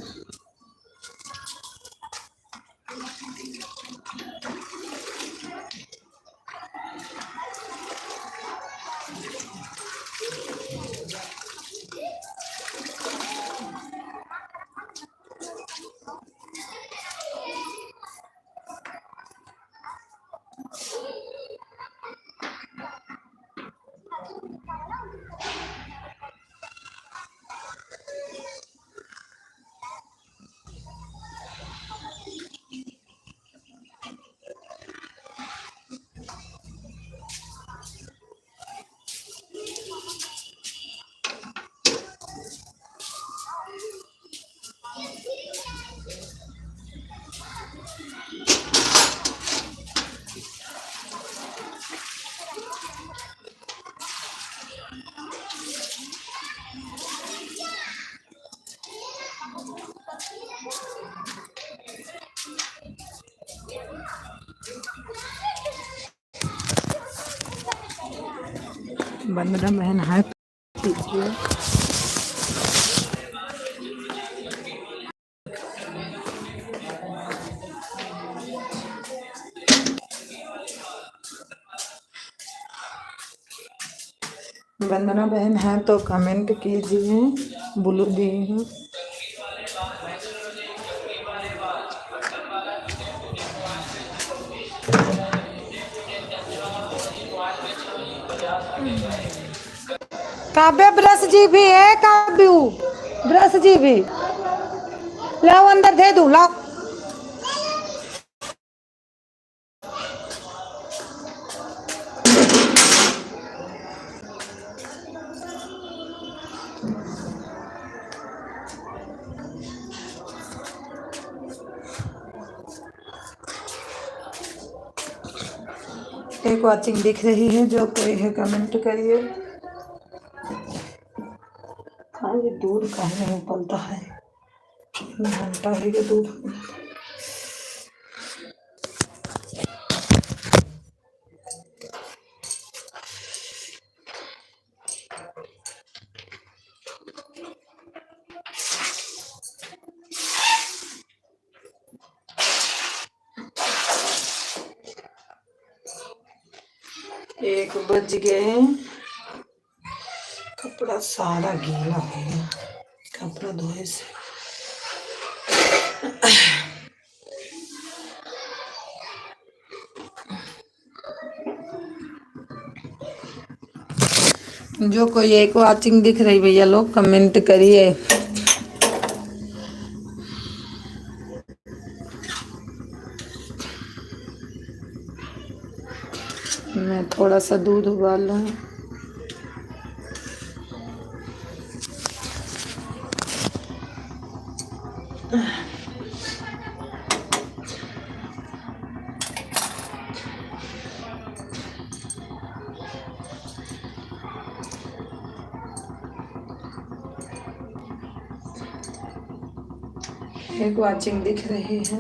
वंदना बहन है पीछे। वंदना बहन है तो कमेंट कीजिए, ब्लू दी हूँ। काव्य ब्रश जी भी है, काव्यू ब्रश जी भी लाओ, अंदर दे दूं, लाओ। एक वॉचिंग दिख रही है, जो कोई है कमेंट करिए। हाँ, ये दूध काहे नहीं उबलता है, 3 घंटा है ये दूध। एक बज गए, कपड़ा सारा गीला हो गया, कपड़ा धोए से। जो कोई एक वॉचिंग दिख रही भैया लोग कमेंट करिए। मैं थोड़ा सा दूध उबाल रहा हूँ। एक वॉचिंग दिख रही है।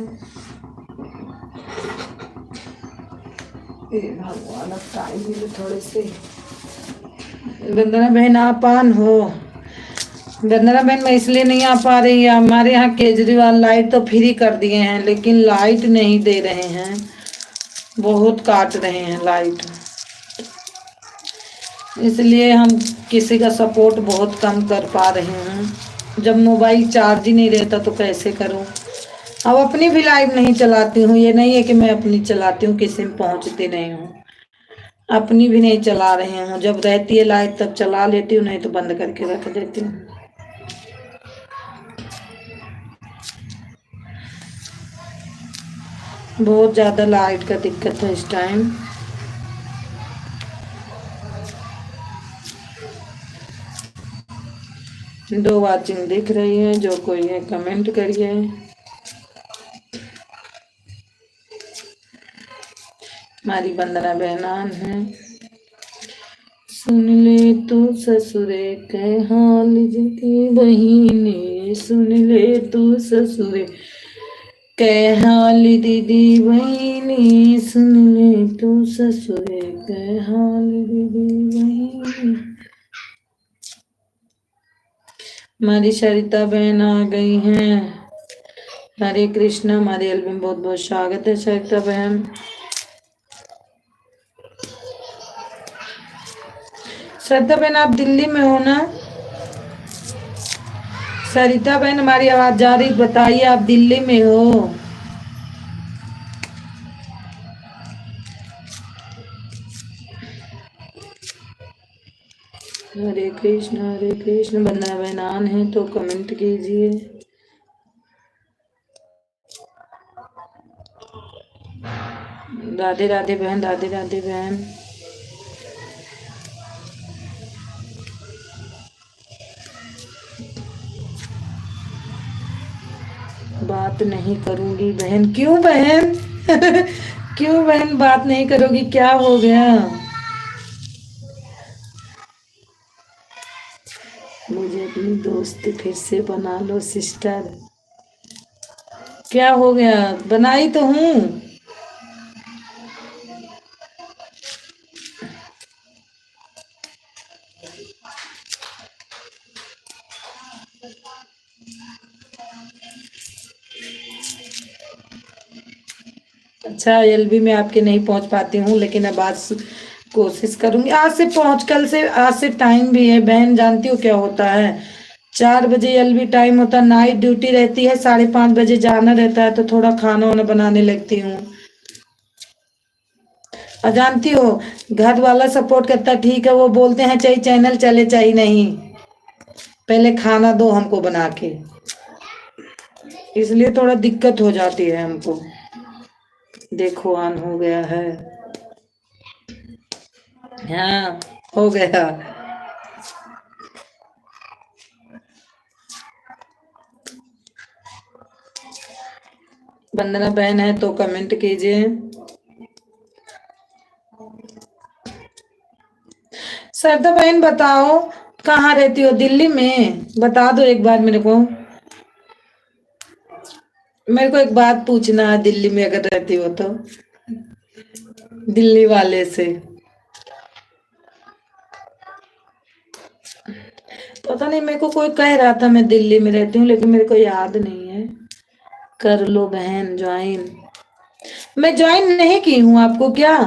भगवान अब टाइम भी थोड़े से वंदना बहन आप ऑन हो? वंदना बहन मैं इसलिए नहीं आ पा रही है, हमारे यहाँ केजरीवाल लाइट तो फ्री कर दिए हैं लेकिन लाइट नहीं दे रहे हैं, बहुत काट रहे हैं लाइट, इसलिए हम किसी का सपोर्ट बहुत कम कर पा रहे हैं। जब मोबाइल चार्ज ही नहीं रहता तो कैसे करूं। अब अपनी भी लाइट नहीं चलाती हूँ, ये नहीं है कि मैं अपनी चलाती हूँ किसी में पहुंचती नहीं हूँ, अपनी भी नहीं चला रहे हूँ। जब रहती है लाइट तब चला लेती हूँ, नहीं तो बंद करके रख देती हूँ। बहुत ज़्यादा लाइट का दिक्कत है इस टाइम। दो वाचिंग दिख रही है, जो कोई है कमेंट करिए। हमारी वंदना बहनान है। सुन ले तू ससुरे के हाल जी बहिनी, सुन ले तू ससुरे के हाल दीदी बहिनी, सुन ले तू ससुरे के हाल दीदी बहिनी। हमारी सरिता बहन आ गई हैं। हरे कृष्णा, हमारे एल्बम बहुत बहुत स्वागत है सरिता बहन। सरिता बहन आप दिल्ली में हो ना? सरिता बहन हमारी आवाज जा रही, बताइए आप दिल्ली में हो? हरे कृष्ण, वंदना बहन आन है तो कमेंट कीजिए। राधे राधे बहन, राधे राधे बहन। बात नहीं करूंगी बहन, क्यों बहन? क्यों बहन बात नहीं करोगी, क्या हो गया? मुझे अपनी दोस्ती फिर से बना लो सिस्टर। क्या हो गया, बनाई तो हूँ। अच्छा एलबी में आपके नहीं पहुंच पाती हूँ, लेकिन अब आज कोशिश करूंगी। आज से पहुंच, कल से, आज से टाइम भी है बहन, जानती हो क्या होता है? 4 बजे एलबी टाइम होता है, नाइट ड्यूटी रहती है, 5:30 बजे जाना रहता है, तो थोड़ा खाना वाना बनाने लगती हूँ। और जानती हो घर वाला सपोर्ट करता है, ठीक है, वो बोलते हैं चाहे चैनल चले चाहे नहीं, पहले खाना दो हमको बना के, इसलिए थोड़ा दिक्कत हो जाती है हमको। देखो ऑन हो गया है। हाँ हो गया। वंदना बहन है तो कमेंट कीजिए। सरदा बहन बताओ कहाँ रहती हो? दिल्ली में? बता दो एक बार मेरे को। मेरे को एक बात पूछना है, दिल्ली में अगर रहती हो तो, दिल्ली वाले से। पता नहीं, मेरे को कोई कह रहा था मैं दिल्ली में रहती हूँ, लेकिन मेरे को याद नहीं है। कर लो बहन ज्वाइन। मैं ज्वाइन नहीं की हूँ, आपको क्या?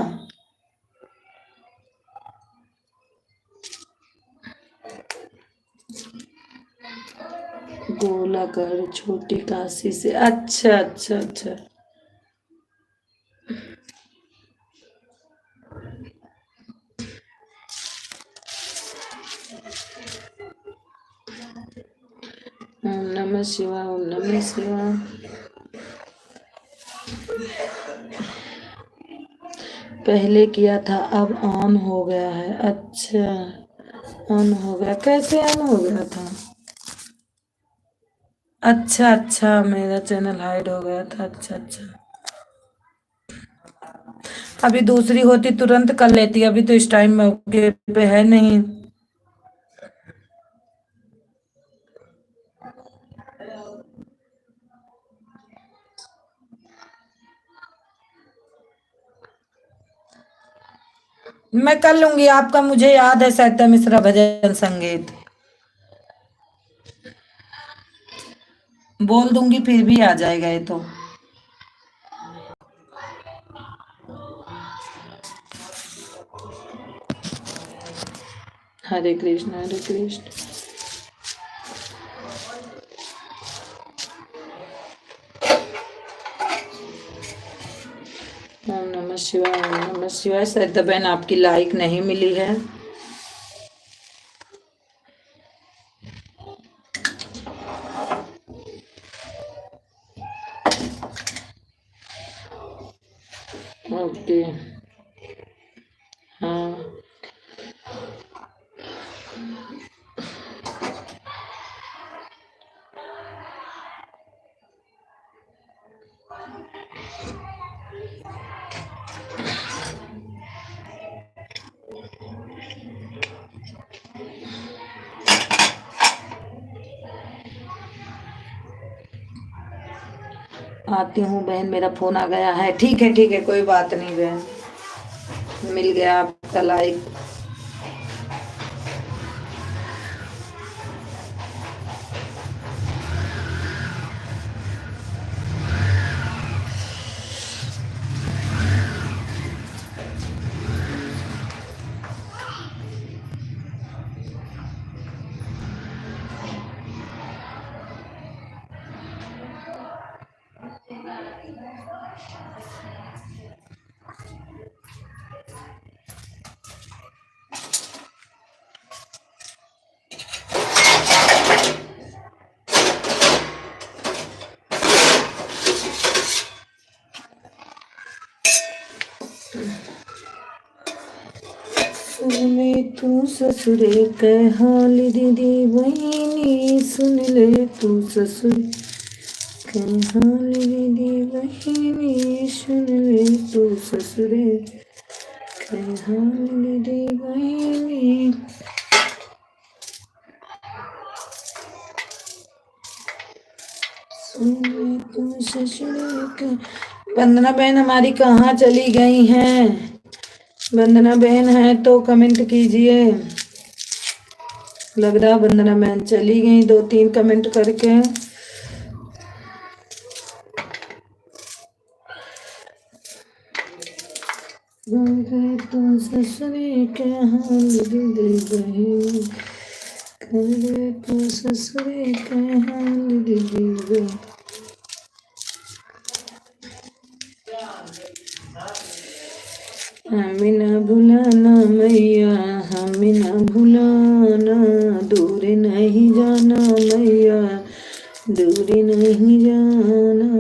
गोलाघर छोटी काशी से, अच्छा अच्छा अच्छा। ओम नमः शिवाय, ओम नमः शिवाय। पहले किया था अब ऑन हो गया है, अच्छा ऑन हो गया, कैसे ऑन हो गया था? अच्छा अच्छा, मेरा चैनल हाइड हो गया था, अच्छा अच्छा। अभी दूसरी होती तुरंत कर लेती, अभी तो इस टाइम मौके पे है नहीं। मैं कर लूंगी आपका, मुझे याद है सरिता मिश्रा भजन संगीत बोल दूंगी, फिर भी आ जाएगा ये तो। हरे कृष्ण हरे कृष्ण। ओम नमः शिवाय ओम नमः शिवाय। सरिता बहन आपकी लाइक नहीं मिली है। ओके हाँ आती हूँ बहन, मेरा फोन आ गया है। ठीक है कोई बात नहीं बहन, मिल गया आपका लाइक। सुन ले तू ससुरे कह हाल दीदी बहिनी, सुन ले तू ससुर कह हाल दीदी बहिनी, सुन ले तू ससुरे कह हाल दीदी बहिनी। सुन ले तू ससुरे कह। वंदना बहन हमारी कहाँ चली गई हैं? वंदना बहन है तो कमेंट कीजिए। लग रहा वंदना बहन चली गई 2-3 कमेंट करके। तू ससुरे के हाल दीदी बहन, करे तू ससुरे के हाल दीदी बहन। हमें न भुलाना मैया, हमें न भुलाना, दूर नहीं जाना मैया, दूर नहीं जाना।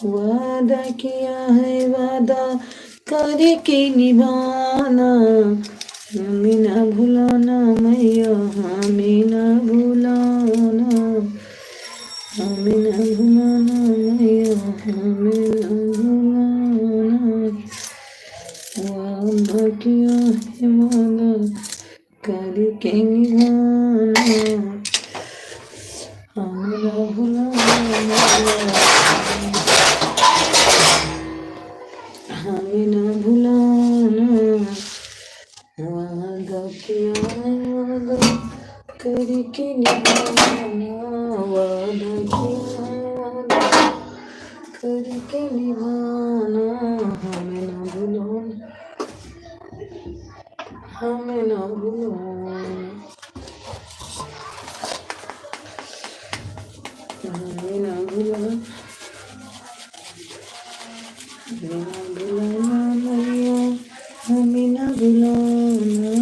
वादा किया है वादा करके निभाना, हमें न भुलाना मैया, हमें न भुलाना, हमें न भुलाना मैया, हमें न भुलाना। वादा किया है वादा करके निभाना, हमें न भुलाना मैया, हमें न भुलाना। वादा किया वादा करके निभाना, वादा किया वादा करके निभाना, हमें न भुलाना, हमें न भुलाना, हमें न भुलाना, हमें न भुलाना मैया, हमें न भुलाना।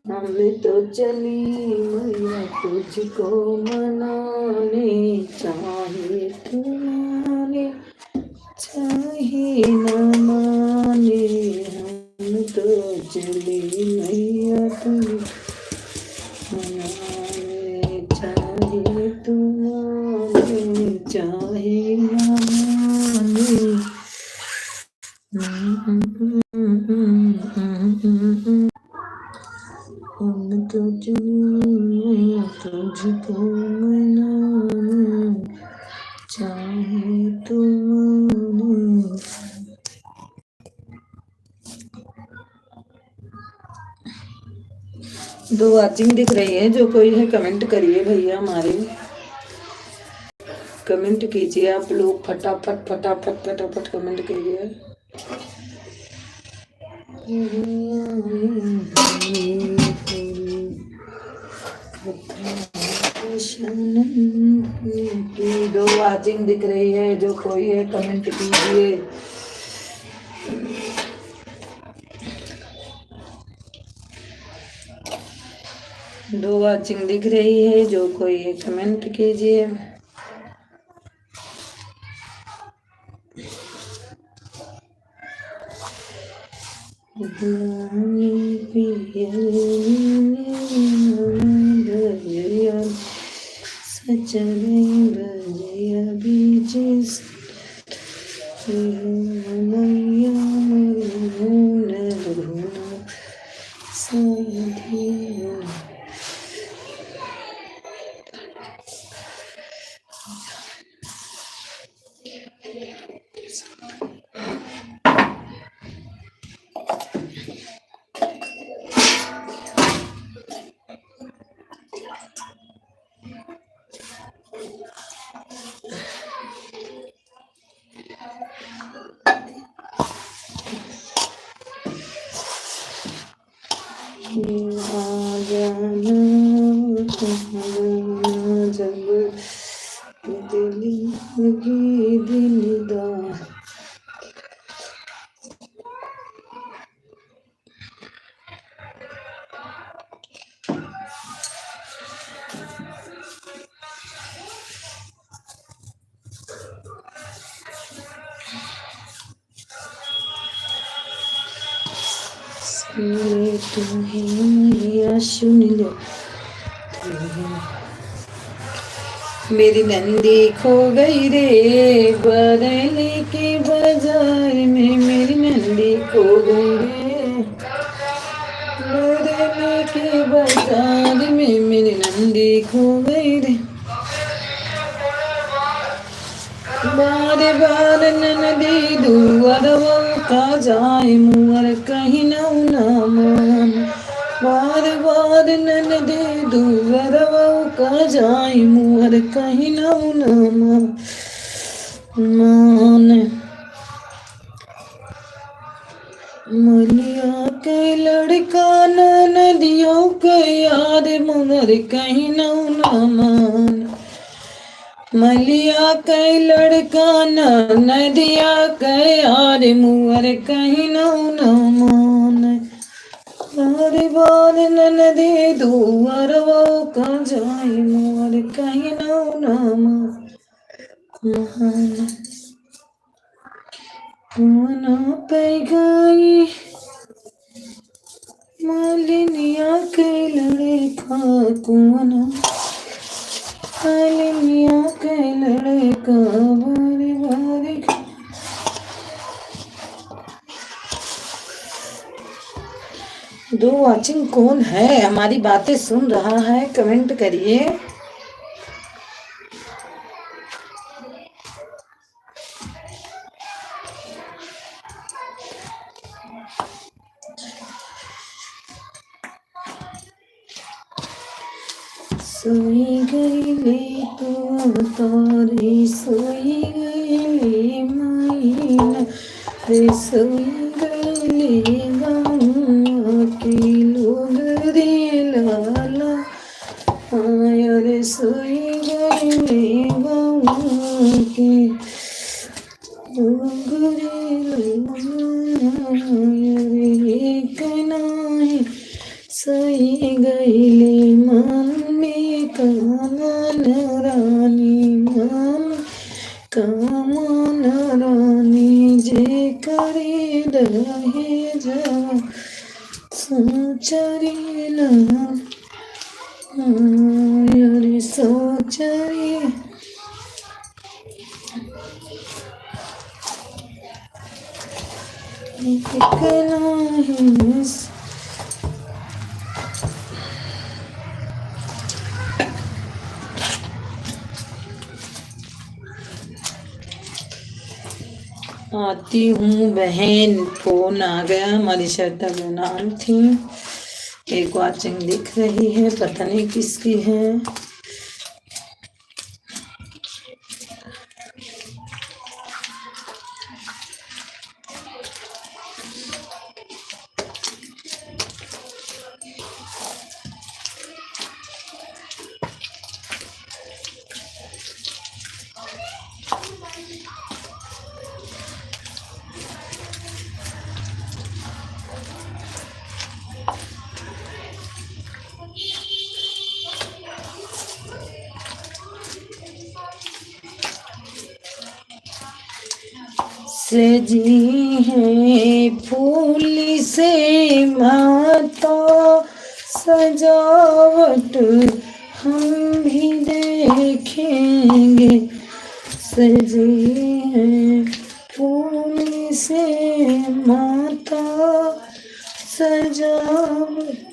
हमें तो चली मैया तुझको मनाने, चाहे तू माने चाहे न माने, हम तो चली मैया तुझको मनाने, चाहे तू माने चाहे न माने। हम तो चली तुझको मनाने, चाहे तू माने 2 वाचिंग दिख रही है, जो कोई है कमेंट करिए भैया हमारे, कमेंट कीजिए आप लोग, फटाफट फटाफट फटाफट कमेंट कीजिए। दो वाचिंग दिख रही है, जो कोई है कमेंट कीजिए। दो वाचिंग दिख रही है, जो कोई है कमेंट कीजिए। जब दिल लगी दिलदार, तुम्हें सुन लो मेरी नंदी खो गई रे बरेली के बाजार में, मेरी नंदी खो गई रे बरेली के बाजार में, मेरी नंदी खो गई रे। बारे बार नंदी दुआर का जाए मुअर कहीं ना मान, बार बार नंदी दुआर का जाए मुअर कहीं ना मान। मलिया के लड़का नदियों के याद मुअर कहीं ना मान, मलिया के लड़का नदिया के यार मुअर कहीं ना मान। बार बार नदी दुआर का जाए मुअर कहीं ना मान। कोना पे गई मालिनिया के लड़का, कोना मालिनिया के लड़का बारी बारी। दो वाचिंग कौन है हमारी बातें सुन रहा है, कमेंट करिए। सोई गई ले तो तारी, सोई गई ले मैना रे, सोई गई ले गाँव के लोग रे लाला आया रे, सोई गई ले गाँव के लोग रे लाला रे, एक नाई सोई गई ले मन में कामन रानी, मन कामन रानी जे करे रहे जा सोचरी ना यारे सोचरी। आती हूँ बहन, फोन आ गया, हमारी श्रद्धा नाम थी, एक वॉचिंग दिख रही है, पता नहीं किसकी है। सजी है फूल से माता सजावट हम भी देखेंगे। सजी है फूल से माता सजावट।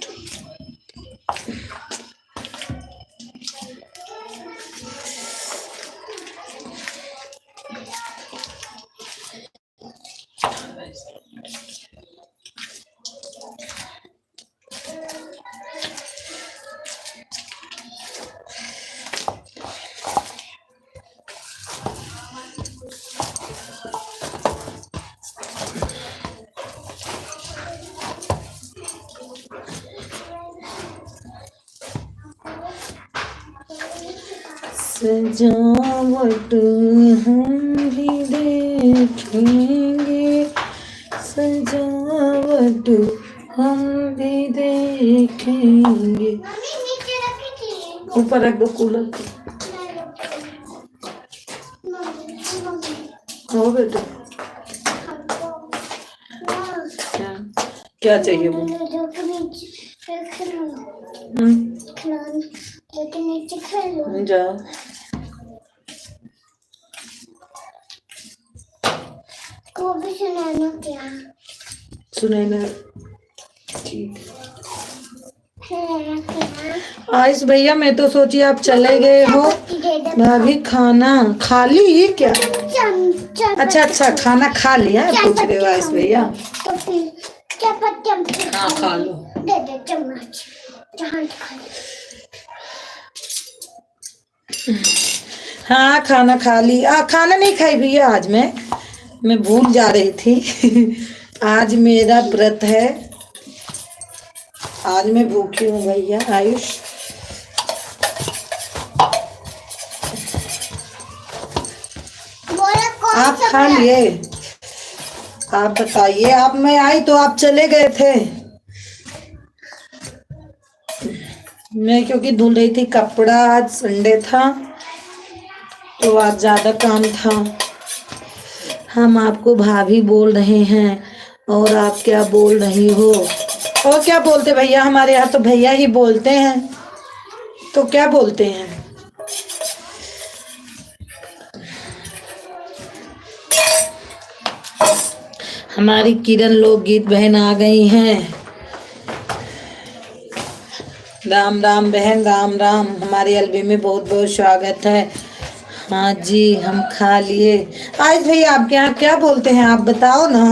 सजावट हम भी देखेंगे। सजावट हम भी देखेंगे। मम्मी नीचे रखी थी। ऊपर रख दो कूलर को। मम्मी हो बेटा क्या क्या चाहिए वो? जाओ को भी सुनाना क्या? सुनैना ठीक। है आयुष भैया मैं तो सोची आप चले गए हो। भाभी खाना खा ली ये क्या? अच्छा अच्छा खाना खा लिया पूछ रहे हो आयुष भैया? तो फिर क्या पत्ते हाँ खा लो। दे दे चम्मच जहाँ खा लो। हाँ खाना खा ली। खाना नहीं खाई भैया आज मैं भूल जा रही थी। आज मेरा व्रत है। आज मैं भूखी हूँ भैया। आयुष आप खा लिए? आप बताइए। आप मैं आई तो आप चले गए थे। मैं क्योंकि धुल रही थी कपड़ा, आज संडे था तो आज ज्यादा काम था। हम आपको भाभी बोल रहे हैं और आप क्या बोल रही हो? और क्या बोलते भैया? हमारे यहाँ तो भैया ही बोलते हैं। तो क्या बोलते हैं? हमारी किरण लोकगीत बहन आ गई हैं। राम राम बहन, राम राम। हमारे एल्बम में बहुत बहुत स्वागत है। हाँ जी हम खा लिए। आज भैया आपके यहाँ क्या बोलते हैं आप बताओ ना।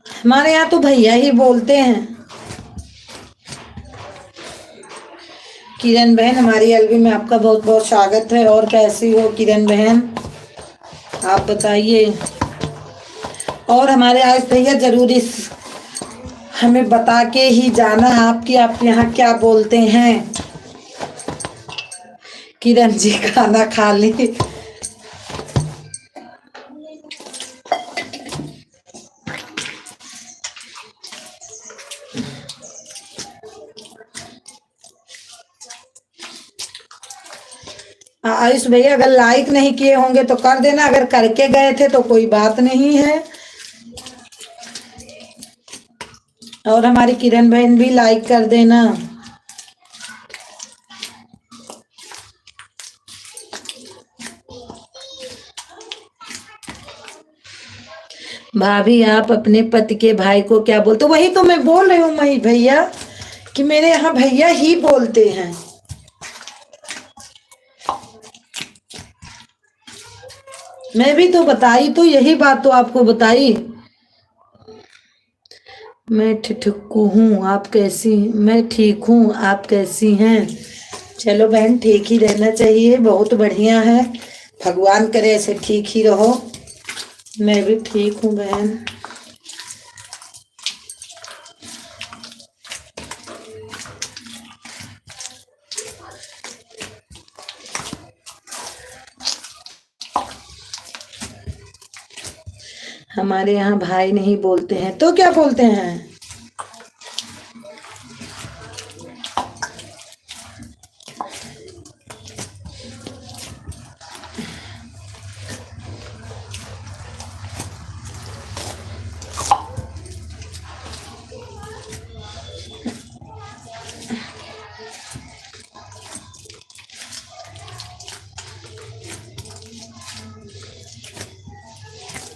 हमारे यहाँ तो भैया ही बोलते हैं। किरण बहन हमारी एल्बम में आपका बहुत बहुत स्वागत है। और कैसी हो किरण बहन आप बताइए। और हमारे आज भैया जरूरी हमें बता के ही जाना आपके यहाँ क्या बोलते हैं। किरण जी खाना खा ली। आयुष भैया अगर लाइक नहीं किए होंगे तो कर देना। अगर करके गए थे तो कोई बात नहीं है। और हमारी किरण बहन भी लाइक कर देना। भाभी आप अपने पति के भाई को क्या बोलते? वही तो मैं बोल रही हूँ मही भैया कि मेरे यहाँ भैया ही बोलते हैं। मैं भी तो बताई तो यही बात तो आपको बताई। मैं ठीक हूँ, आप कैसी? मैं ठीक हूँ, आप कैसी हैं? चलो बहन, ठीक ही रहना चाहिए, बहुत बढ़िया है। भगवान करे ऐसे ठीक ही रहो। मैं भी ठीक हूँ बहन। हमारे यहाँ भाई नहीं बोलते हैं, तो क्या बोलते हैं?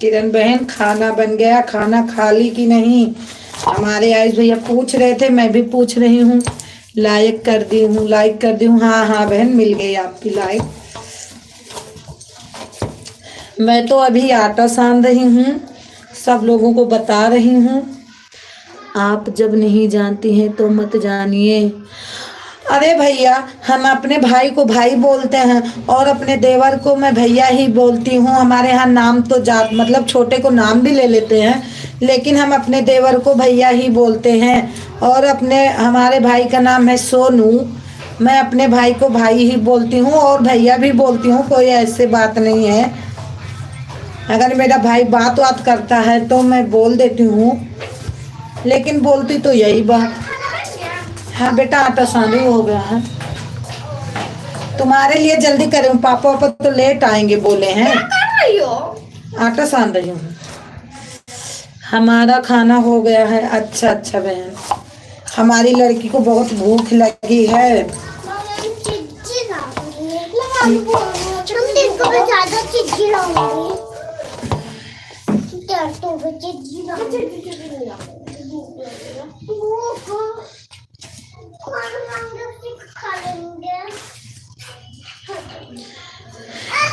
किरण बहन, खाना बन गया? खाना खा ली कि नहीं? हमारे आयुष भैया पूछ रहे थे, मैं भी पूछ रही हूँ। लाइक कर दी हूँ, लाइक कर दी हूँ। हाँ हाँ बहन, मिल गई आपकी लाइक। मैं तो अभी आटा सान रही हूँ, सब लोगों को बता रही हूँ। आप जब नहीं जानती हैं तो मत जानिए। अरे भैया, हम अपने भाई को भाई बोलते हैं और अपने देवर को मैं भैया ही बोलती हूँ। हमारे यहाँ नाम तो जात मतलब छोटे को नाम भी ले लेते हैं, लेकिन हम अपने देवर को भैया ही बोलते हैं। और अपने हमारे भाई का नाम है सोनू। मैं अपने भाई को भाई ही बोलती हूँ और भैया भी बोलती हूँ, कोई ऐसे बात नहीं है। अगर मेरा भाई बात करता है तो मैं बोल देती हूँ, लेकिन बोलती तो यही बात। हाँ बेटा, आटा सानी हो गया है, तुम्हारे लिए जल्दी करूँ। पापा पापा तो लेट आएंगे बोले हैं। आटा सान रही हूँ। हमारा खाना हो गया है। अच्छा अच्छा बहन, हमारी लड़की को बहुत भूख लगी है।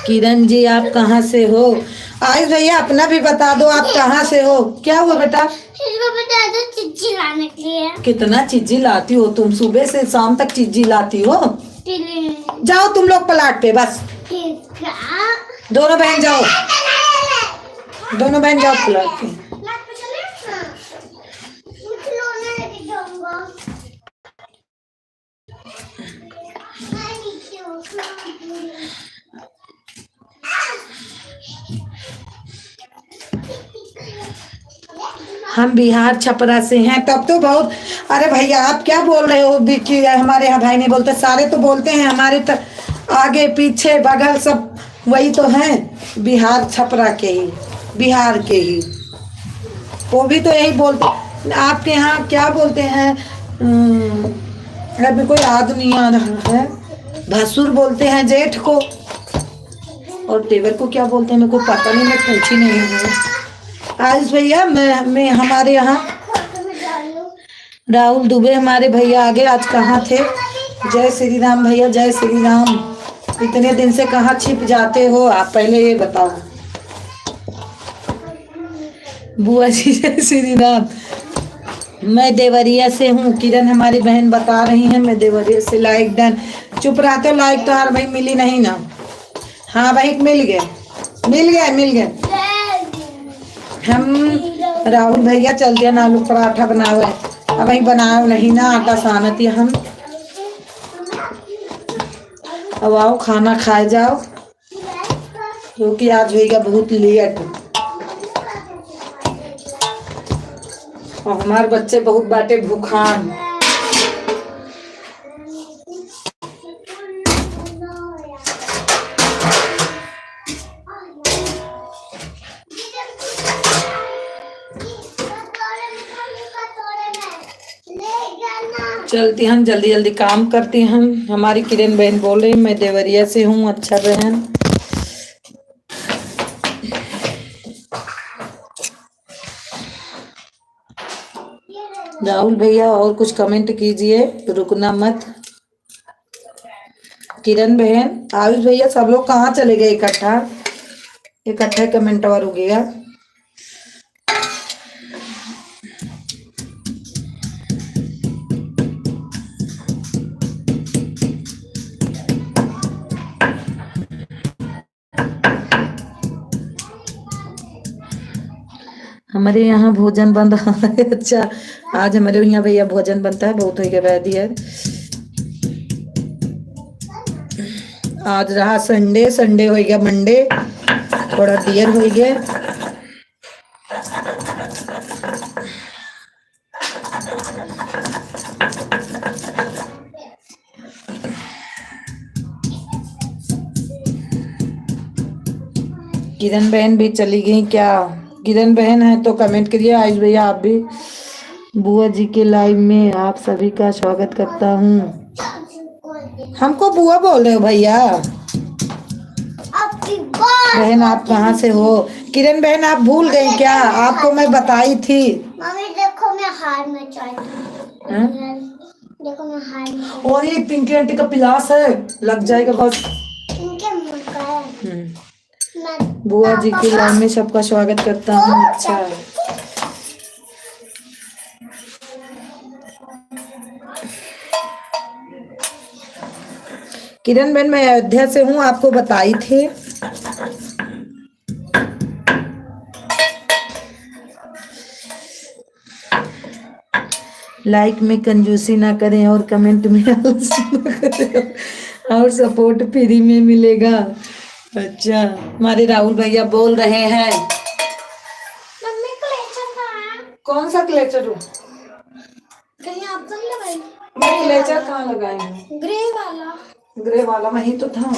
किरण जी, आप कहाँ से हो? आयुष भैया अपना भी बता दो, आप कहाँ से हो? क्या हुआ बेटा? बता दो चिज्जी लाने के लिए। कितना चीजी लाती हो तुम? सुबह से शाम तक चीजी लाती हो। जाओ तुम लोग प्लाट पे, बस दोनों बहन जाओ, दोनों बहन जाओ प्लाट पे। हम बिहार छपरा से हैं, तब तो बहुत। अरे भैया, आप क्या बोल रहे हो कि हमारे यहाँ भाई नहीं बोलते? सारे तो बोलते हैं, हमारे तो आगे पीछे बगल सब वही तो हैं, बिहार छपरा के ही, बिहार के ही। वो भी तो यही बोलते। आपके यहाँ क्या बोलते हैं? अभी कोई याद नहीं आ रहा है। भसुर बोलते हैं जेठ को, और देवर को क्या बोलते हैं मेरे को पता नहीं, मैं पूछी नहीं हूँ। आयुष भैया, मैं हमारे यहाँ राहुल दुबे हमारे भैया आगे आज कहाँ थे? जय श्री राम भैया, जय श्री राम। इतने दिन से कहाँ छिप जाते हो आप, पहले ये बताओ। बुआ जी जय श्री राम। मैं देवरिया से हूँ। किरण हमारी बहन बता रही है मैं देवरिया से। Like done. चुप रहते हो, लाइक तो हर भाई मिली नहीं ना। हाँ भाई, मिल गए मिल गए मिल गए। हम राहुल भैया चलते हैं, आलू पराठा बनावे। अब वही बनाओ नहीं ना, आटा सानती हम। अब आओ खाना खाए जाओ, क्योंकि आज होगा बहुत लेट और हमारे बच्चे बहुत बाटे भूखान। चलती हम जल्दी जल्दी काम करती हम। हमारी किरण बहन बोल रही मैं देवरिया से हूँ। अच्छा बहन, राहुल भैया और कुछ कमेंट कीजिए, रुकना मत। किरण बहन, आयुष भैया, सब लोग कहाँ चले गए? इकट्ठा कमेंट और हो गया। हमारे यहाँ भोजन बन रहा है। अच्छा, आज हमारे यहाँ भैया भोजन बनता है, बहुत हो गया दिया। आज रहा संडे, संडे हो गया मंडे, थोड़ा देर हो गया। किरण बहन भी चली गई क्या? किरण बहन है तो कमेंट करिए। आयुष भैया आप भी। बुआ जी के लाइव में आप सभी का स्वागत करता हूँ। हमको बुआ बोल रहे हो भैया? बहन आप कहाँ से हो? किरण बहन आप भूल गई क्या? आपको मैं बताई थी। मम्मी देखो मैं हार में चढ़ी। देखो मैं हार में। और ये पिंकी आंटी का पिलास है, लग जाएगा बस। इनके मुंह का है। बुआ जी की लाइव में सबका स्वागत करता हूँ। अच्छा, किरण बहन मैं अयोध्या से हूँ, आपको बताई थी। लाइक में कंजूसी ना करें और कमेंट में आलसी ना करें और सपोर्ट फ्री में मिलेगा। अच्छा, हमारे राहुल भैया बोल रहे हैं। मम्मी क्लेचर कहाँ है? कौन सा क्लेचर? कहीं आप नहीं लगाई? मैं क्लेचर कहाँ लगाई हूँ? ग्रे वाला। ग्रे वाला वही तो था।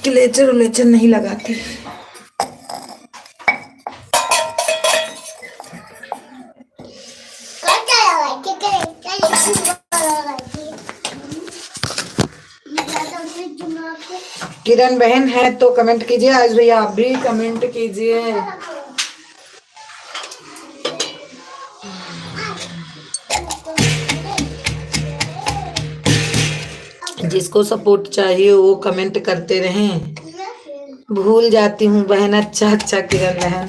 क्लेचर उलेचर नहीं लगाती। किरण बहन है तो कमेंट कीजिए। आज भैया आप भी कमेंट कीजिए। जिसको सपोर्ट चाहिए वो कमेंट करते रहें। भूल जाती हूँ बहन। अच्छा अच्छा किरण बहन,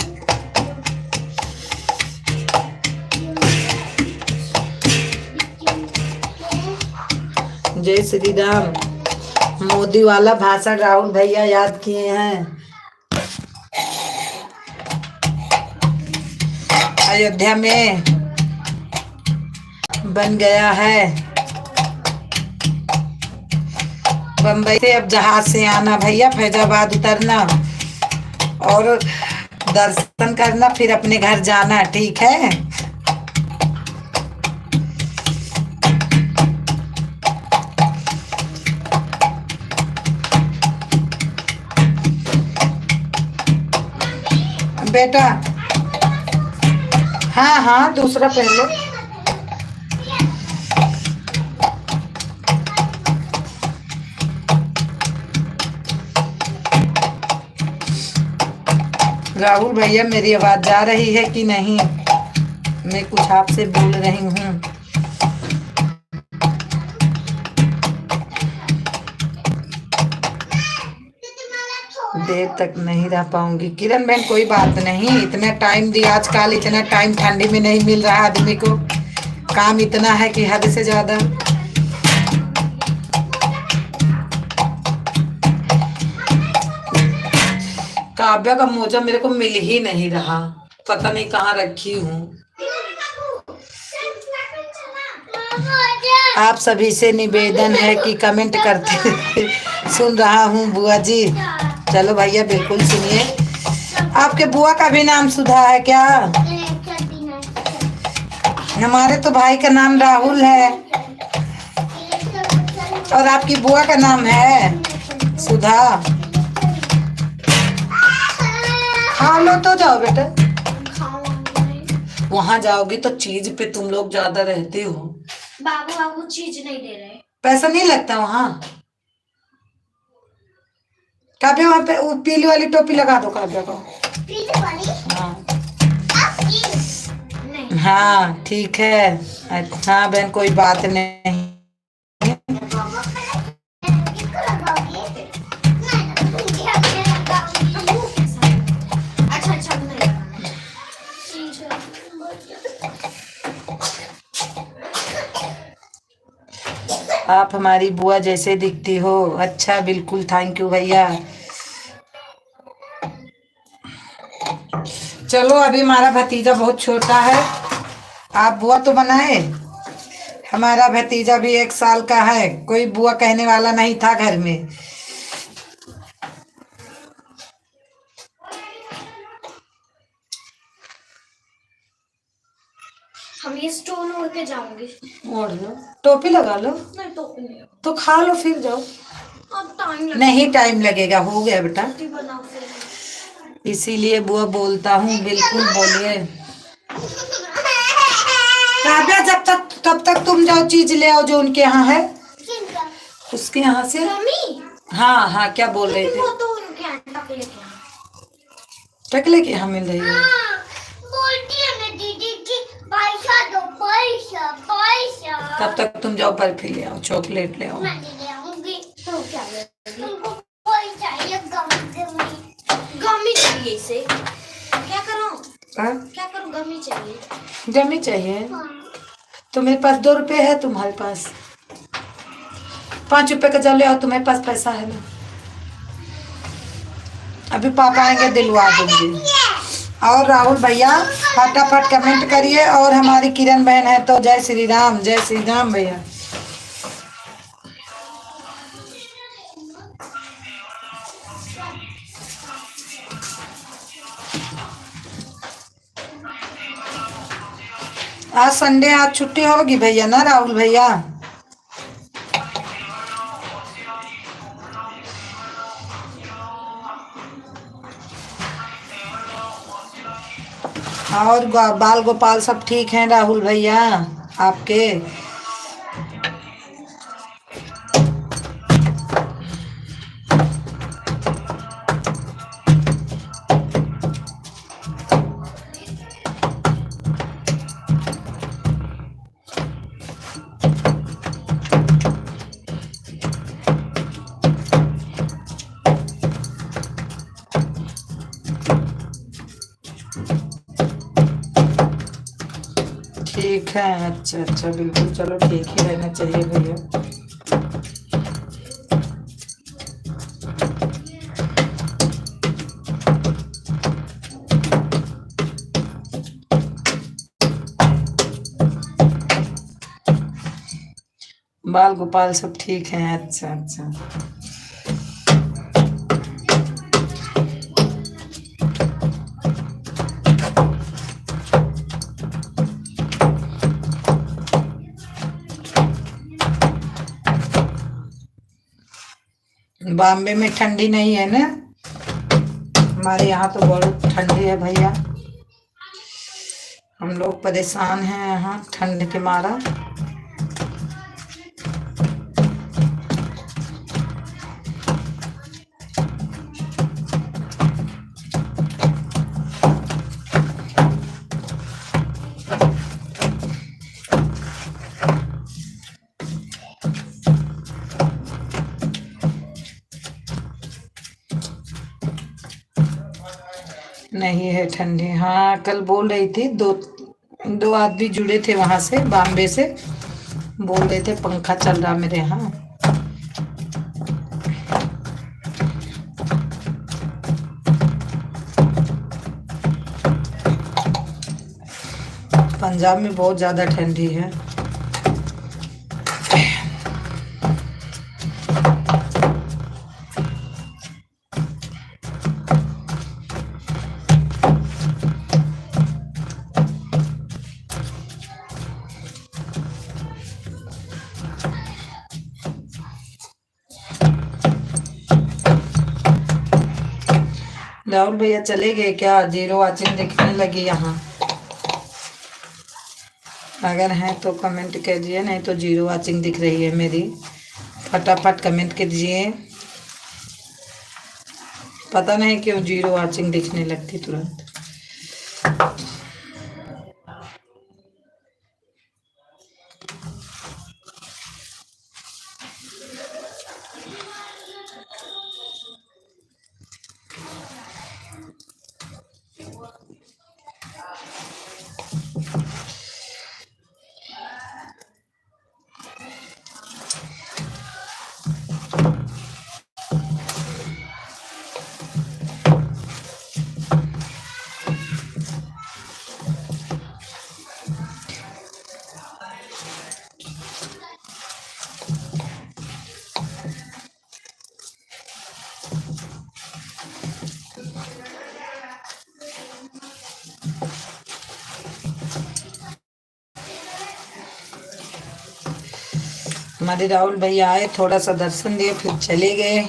जय श्री राम। मोदी वाला भाषण राहुल भैया याद किए हैं। अयोध्या में बन गया है। बम्बई से अब जहाज से आना भैया, फैजाबाद उतरना और दर्शन करना, फिर अपने घर जाना। ठीक है? बेटा हाँ हाँ, दूसरा पहले। राहुल भैया मेरी आवाज जा रही है कि नहीं? मैं कुछ आपसे बोल रही हूँ। देर तक नहीं रह पाऊंगी किरण बहन, कोई बात नहीं। इतना टाइम दिया, आजकल इतना टाइम ठंडी में नहीं मिल रहा आदमी को। काम इतना है कि हद से ज्यादा। काव्या का मोजा मेरे को मिल ही नहीं रहा, पता नहीं कहाँ रखी हूँ। आप सभी से निवेदन है कि कमेंट करते सुन रहा हूँ बुआ जी। चलो भैया बिल्कुल सुनिए। आपके बुआ का भी नाम सुधा है क्या? हमारे तो भाई का नाम राहुल है और आपकी बुआ का नाम है सुधा। खा लो तो जाओ बेटा। वहां जाओगी तो चीज पे तुम लोग ज्यादा रहते हो। बाबू बाबू चीज नहीं दे रहे। पैसा नहीं लगता वहां। काव्या वहां पे वो पीली वाली टोपी लगा दो काव्या को। पीली वाली? हाँ नहीं। हाँ ठीक है। अच्छा बहन कोई बात नहीं। आप हमारी बुआ जैसे दिखती हो। अच्छा बिल्कुल, थैंक यू भैया। चलो अभी हमारा भतीजा बहुत छोटा है, आप बुआ तो बनाए। हमारा भतीजा भी 1 साल का है, कोई बुआ कहने वाला नहीं था घर में। हम ये स्टोन ओढ़ के जाऊंगी। ओढ़ लो, टोपी लगा लो। नहीं टोपी नहीं, तो खा लो फिर जाओ। अब टाइम लगेगा। नहीं टाइम लगेगा, हो गया बेटा, रोटी बनाओ फिर। इसीलिए बुआ बोलता हूँ। बिल्कुल बोलिए। काव्या जब तक तब तक तुम जाओ चीज ले आओ जो उनके यहाँ है, उसके यहाँ से। मम्मी हाँ हाँ, क्या बोल रहे थे? वो तो उनके यहाँ टक लेके आए। टकले के यहाँ मिल रही है। बोलती है ना दीदी की पैसा दो, पैसा पैसा। तब तक तुम जाओ बर्फी ले आओ, चॉकलेट ले आओ। मैं नहीं ले आऊंगी। तो क्या लेगी? तुमको कोई चाहिए गमी चाहिए इसे। क्या करूं? हाँ? क्या करूं? गमी चाहिए। गमी चाहिए? हाँ। तो मेरे पास 2 रुपए है, तुम्हारे पास 5 रुपए का जाओ ले आओ, तुम्हारे पास पैसा है ना। अभी पापा आएंगे दिलवा दूंगी। और राहुल भैया फटाफट कमेंट करिए, और हमारी किरण बहन है तो जय श्री राम, जय श्री राम भैया। आज संडे, आज छुट्टी होगी भैया ना राहुल भैया। और बाल गोपाल सब ठीक हैं राहुल भैया आपके? ठीक है, अच्छा अच्छा, बिल्कुल, चलो ठीक ही रहना चाहिए भैया। बाल गोपाल सब ठीक हैं, अच्छा अच्छा। बॉम्बे में ठंडी नहीं है ना? हमारे यहाँ तो बहुत ठंडी है भैया, हम लोग परेशान हैं यहाँ ठंड के मारा। नहीं है ठंडी, हाँ कल बोल रही थी, दो आदमी जुड़े थे वहां से, बॉम्बे से, बोल रहे थे पंखा चल रहा मेरे यहाँ। पंजाब में बहुत ज्यादा ठंडी है। राहुल भैया चले गए क्या? 0 वाचिंग दिखने लगी यहाँ। अगर है तो कमेंट कीजिए, नहीं तो 0 वाचिंग दिख रही है मेरी। फटाफट कमेंट कीजिए। पता नहीं क्यों 0 वाचिंग दिखने लगती तुरंत। हमारे राहुल भैया आए, थोड़ा सा दर्शन दिए, फिर चले गए।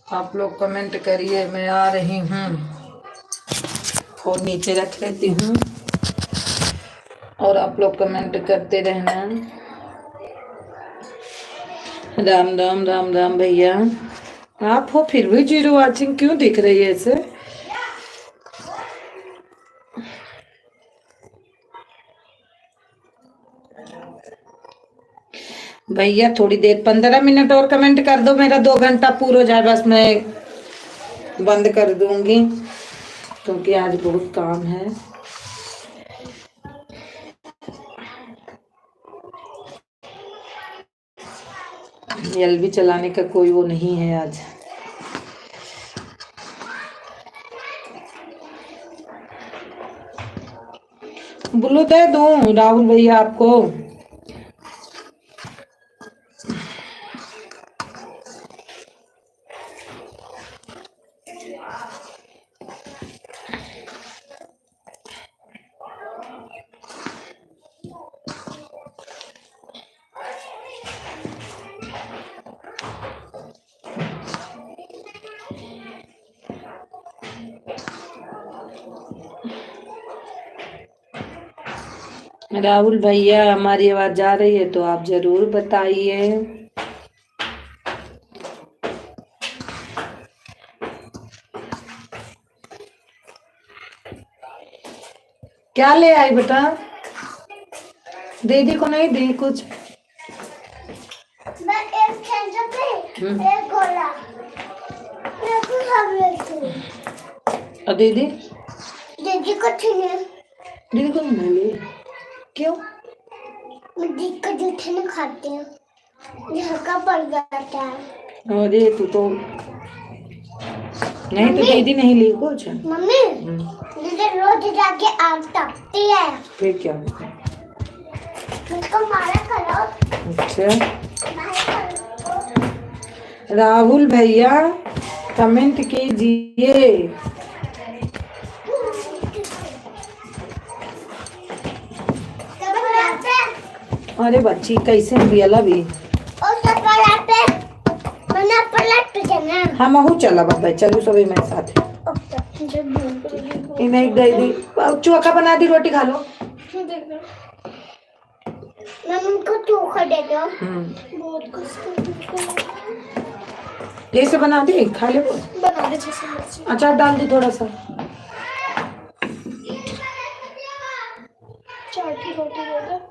आप लोग कमेंट करिए, मैं आ रही हूँ। फोन नीचे रख लेती हूँ और आप लोग कमेंट करते रहना। राम राम राम राम भैया। आप हो फिर भी 0 वॉचिंग क्यों दिख रही है ऐसे? भैया थोड़ी देर 15 मिनट और कमेंट कर दो, मेरा 2 घंटा पूरा हो जाए, बस मैं बंद कर दूंगी क्योंकि आज बहुत काम है। एलबी चलाने का कोई वो नहीं है आज। बोलो दे दूं राहुल भैया आपको? राहुल भैया हमारी आवाज जा रही है तो आप जरूर बताइए। क्या ले आई बेटा? दीदी को नहीं दी कुछ? मैं एक खेल पे एक गोला मैं को सब लेती। और दीदी? दीदी को छीने दीदी को नहीं ली? क्यों? मैं दीदी को जूठे नहीं खाती हूँ, झटका पड़ जाता है। अरे तू तो नहीं, तो दीदी नहीं ली कुछ? मम्मी दीदी रोज जाके आग तापती है। फिर क्या? मुझको मारा करो। अच्छा राहुल भैया कमेंट कीजिए। अरे बच्ची कैसे बियला भी? हाँ महू चला बाबा, चलू सभी मेरे साथ। नहीं दे दी, चोखा बना दी, रोटी खा लो। मैं उनको चोखा दे दो। बहुत कुछ ऐसे बना दी, खा ले। बना दे जैसे मर्जी। अचार डाल दी थोड़ा सा। 4 की रोटी दे दो।